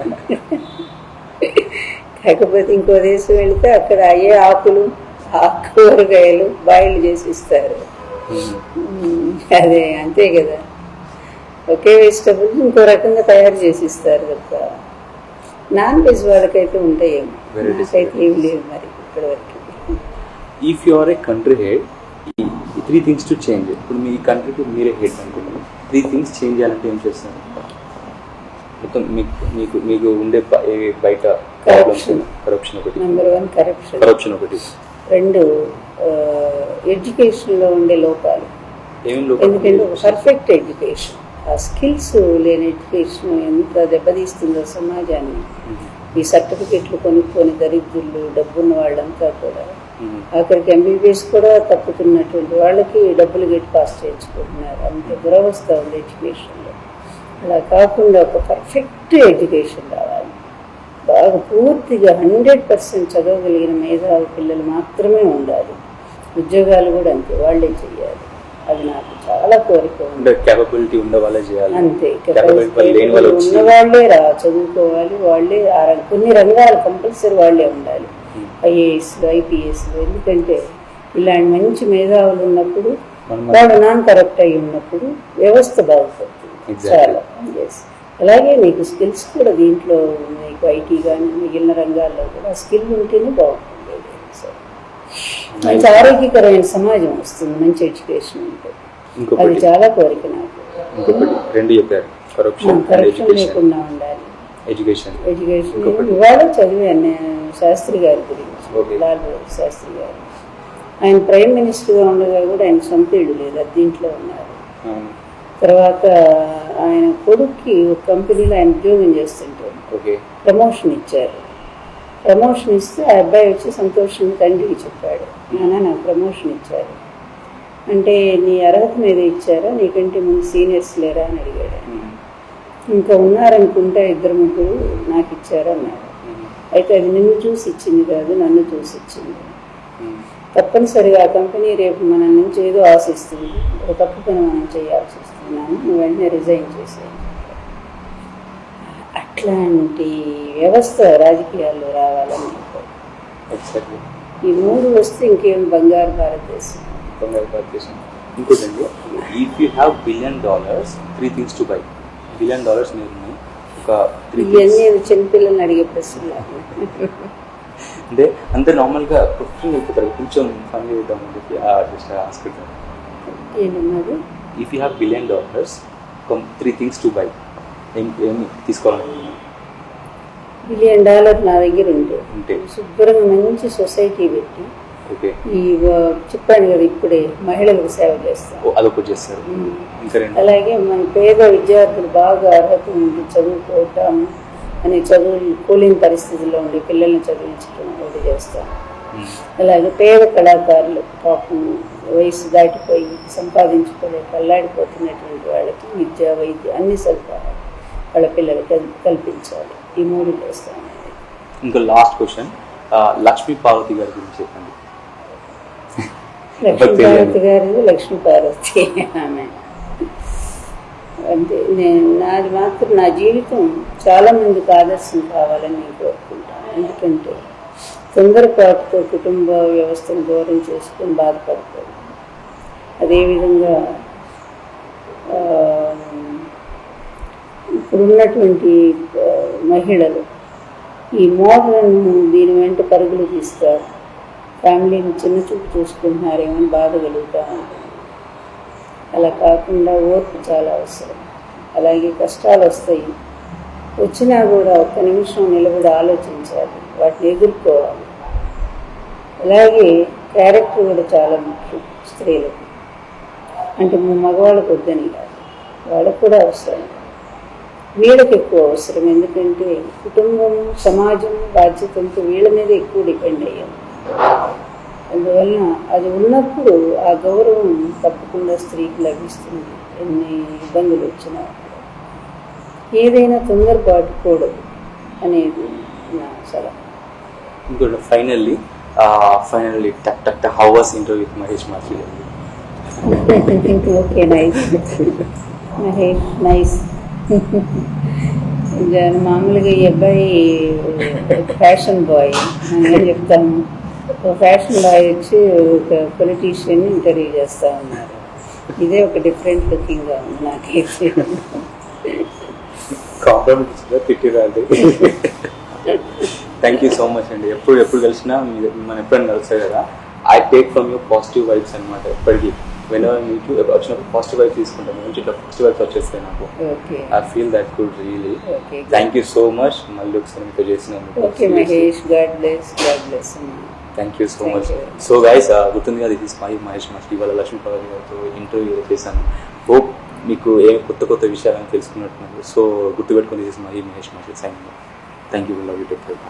కాకపోతే ఇంకో దేశం వెళితే అక్కడ అయ్యే ఆకులు కూరగాయలు బాయిల్ చేసి ఇస్తారు. అదే అంతే కదా, ఒకే వెజిటబుల్ ఇంకో రకంగా తయారు చేసి ఇస్తారు కదా. నాన్ వెజ్ వాళ్ళకైతే ఉంటాయేమో, నాకైతే ఏమి లేవు మరి ఇప్పటివరకు. If you are a country head, ఈ 3 things టు చేంజ్. ఇప్పుడు మీ కంట్రీకి మీరే హెడ్ అనుకుంటున్నారు, 3 things చేంజ్ చేయాలంటే ఏం చేస్తారు? మొత్తం మీకు ఉండే బయట కరప్షన్ ఒకటి, నెంబర్ 1 కరప్షన్ ఒకటి. 2 ఎడ్యుకేషన్లో ఉండే లోపాలు. ఎందుకంటే పర్ఫెక్ట్ ఎడ్యుకేషన్, ఆ స్కిల్స్ లేని ఎడ్యుకేషన్ ఎంత దెబ్బతీస్తుందో సమాజాన్ని. ఈ సర్టిఫికెట్లు కొనుక్కొని దరిద్రులు డబ్బున్న వాళ్ళంతా కూడా అక్కడికి ఎంబీబీఎస్ కూడా తప్పుతున్నటువంటి వాళ్ళకి డబ్బులు గట్టి పాస్ చేయించుకుంటున్నారు. అంత దురవస్థ ఉంది ఎడ్యుకేషన్లో. అలా కాకుండా ఒక పర్ఫెక్ట్ ఎడ్యుకేషన్ రావాలి, బాగా పూర్తిగా 100% చదవగలిగిన మేధావి పిల్లలు మాత్రమే ఉండాలి. ఉద్యోగాలు కూడా అంతే, వాళ్ళే చేయాలి. అది నాకు చాలా కోరిక ఉంది. కేపబిలిటీ ఉన్న వాళ్ళే చేయాలి. అంతే, ఉన్న వాళ్ళే చదువుకోవాలి, వాళ్ళే కొన్ని రంగాలు కంపల్సరీ వాళ్ళే ఉండాలి. ఐఏఎస్లు ఐపీఎస్లు. ఎందుకంటే ఇలాంటి మంచి మేధావులు ఉన్నప్పుడు, వాళ్ళు నాన్ కరప్ట్ అయి ఉన్నప్పుడు వ్యవస్థ బాగుపడుతుంది చాలా. అలాగే నీకు స్కిల్స్ కూడా దీంట్లో, నీకు ఐటీ కానీ మిగిలిన రంగాల్లో కూడా స్కిల్ ఉంటేనే బాగుంటుంది. మంచి ఆరోగ్యకరమైన సమాజం వస్తుంది మంచి ఎడ్యుకేషన్ ఉంటే. అది చాలా కోరిక నాకు. కరప్షన్ లేకుండా ఉండాలి ఎడ్యుకేషన్. ఇవాళ చదివాను నేను శాస్త్రి గారి గురించి, లాల్ బహదూర్ శాస్త్రి గారు. ఆయన ప్రైమ్ మినిస్టర్గా ఉండగా కూడా ఆయన సొంత ఇల్లు లేదు, అది దీంట్లో ఉన్నారు. తర్వాత ఆయన కొడుక్కి ఒక కంపెనీలో ఆయన ఉద్యోగం చేస్తుంటారు, ప్రమోషన్ ఇచ్చారు. ప్రమోషన్ ఇస్తే ఆ అబ్బాయి వచ్చి సంతోషంగా తండ్రికి చెప్పాడు, నాన్న నాకు ప్రమోషన్ ఇచ్చారు అంటే నీ అర్హత మీద ఇచ్చారా, నీకంటే ముందు సీనియర్స్ లేరా అని అడిగాడు. ఇంకా ఉన్నారనుకుంటా 2-3 నాకు ఇచ్చారు అన్నాడు. అయితే అది నిన్ను చూసి ఇచ్చింది కాదు, నన్ను చూసి ఇచ్చింది. తప్పనిసరిగా ఆ కంపెనీ రేపు మన నుంచి ఏదో ఆశిస్తుంది, ఒక తప్పు పని మనం చేయాల్సి వస్తున్నాను, నువ్వు వెంటనే రిజైన్ చేసాను. అట్లాంటి వ్యవస్థ రాజకీయాల్లో రావాలని. ఈ 3 వస్తే ఇంకేం బంగారు భారతదేశం. ఇంకోటండి, if you have $1 billion, 3 things to buy. $1 billion మీరు ఒక చిన్నపిల్లల్ని అడిగే ప్రశ్నలు అంటే అంతే నార్మల్గా క్వశ్చన్ అయిపోతారు, కొంచెం ఫన్ చేద్దామని చెప్పి జస్ట్ ఆస్కుంటాను. ఏంటన్నది? If you have $1 billion, 3 things to buy, ఏమి తీసుకోవాలనుకుంటున్నాను? $1 billion నా దగ్గర ఉంటే శుభ్రంగా మంచి సొసైటీ పెట్టి, ఈ చెప్పాను కదా ఇప్పుడే, మహిళలకు సేవ చేస్తాను. అదొకటి చేస్తారు. అలాగే మన పేద విద్యార్థులు బాగా అర్హత ఉంది చదువుకోవటం అని, చదువులు కూలిన పరిస్థితుల్లో ఉండి పిల్లల్ని చదివించడం ఒకటి చేస్తాను. అలాగే పేద కళాకారులు, పాపం వయసు దాటిపోయి సంపాదించుకోలేక అల్లాడిపోతున్నటువంటి వాళ్ళకి విద్య వైద్య అన్ని సదుపాయాలు వాళ్ళ పిల్లలకి కల్పించాలి. ఈ 3 చేస్తాను. ఇంకా లాస్ట్ క్వశ్చన్, లక్ష్మీ పార్వతి గారి గురించి చెప్పండి. లక్ష్మీ పార్వతి గారు లక్ష్మీ పార్వతి ఆమె అంటే నాది మాత్రం నా జీవితం చాలా మందికి ఆదర్శం కావాలని నేను కోరుకుంటాను. ఎందుకంటే తొందరపాటుతో కుటుంబ వ్యవస్థను దూరం చేసుకొని బాధపడతాను. అదేవిధంగా ఇప్పుడున్నటువంటి మహిళలు ఈ మోడర్న్ దీని వెంట పరుగులు తీస్తారు, ఫ్యామిలీని చిన్న చూపు చూసుకుంటున్నారేమని బాధ కలుగుతూ ఉంటుంది. అలా కాకుండా ఓర్పు చాలా అవసరం. అలాగే కష్టాలు వస్తాయి, వచ్చినా కూడా ఒక్క నిమిషం నిలబడి ఆలోచించాలి, వాటిని ఎదుర్కోవాలి. అలాగే క్యారెక్టర్ కూడా చాలా ముఖ్యం స్త్రీలకు. అంటే మగవాళ్ళకు వద్దని కాదు, వాళ్ళకు కూడా అవసరం. వీళ్ళకి ఎక్కువ అవసరం. ఎందుకంటే కుటుంబం, సమాజం బాధ్యతలతో వీళ్ళ మీద ఎక్కువ డిపెండ్ అయ్యాం. అందువలన అది ఉన్నప్పుడు ఆ గౌరవం తప్పకుండా స్త్రీకి లభిస్తుంది. ఎన్ని ఇబ్బందులు వచ్చినా ఏదైనా తొందరపాటు కూడదు అనేది నా సలహా. ఇంకోటి finally how was interview with Mahesh Machidi? Okay, nice Mahesh, nice. మామూలుగా ఈ అబ్బాయి ఫ్యాషన్ బాయ్, నేను చెప్తాను. ఒక ఫ్యాషన్ బాయ్ వచ్చి ఒక పొలిటీషియన్ ఇంటర్వ్యూ చేస్తూ ఉన్నారు. ఇదే ఒక డిఫరెంట్ లుకింగ్గా ఉంది నాకైతే. కాంప్రమైజ్గా తిట్టిరండి. థ్యాంక్ యూ సో మచ్ అండి. ఎప్పుడు కలిసినా మనం ఎప్పుడైనా కలుస్తాయి కదా, I take from you positive vibes అనమాట. ఎప్పటికీ వెనెవర్ మీట్ యూ వచ్చినప్పుడు పాజిటివ్ వైబ్స్ తీసుకుంటాను. నుంచి ఇట్లా పాజిటివ్ వైబ్స్ వచ్చేస్తాయి నాకు. I feel that good really. Thank you so much. మళ్ళీ ఒకసారి మీతో చేసినందుకు. Okay Mahesh, God bless, God bless. Thank you so much. So guys, గుర్తుంది కదా, దిస్ మహేష్ మాచిడి. ఇవాళ లక్ష్మీ పార్వతి గారితో ఇంటర్వ్యూ చేశాను. హోప్ మీకు ఏ కొత్త విషయాలను తెలుసుకున్నట్టున్నారు. సో గుర్తుపెట్టుకుని this Mahesh Machidi sign. Thank you. Love you. Take care.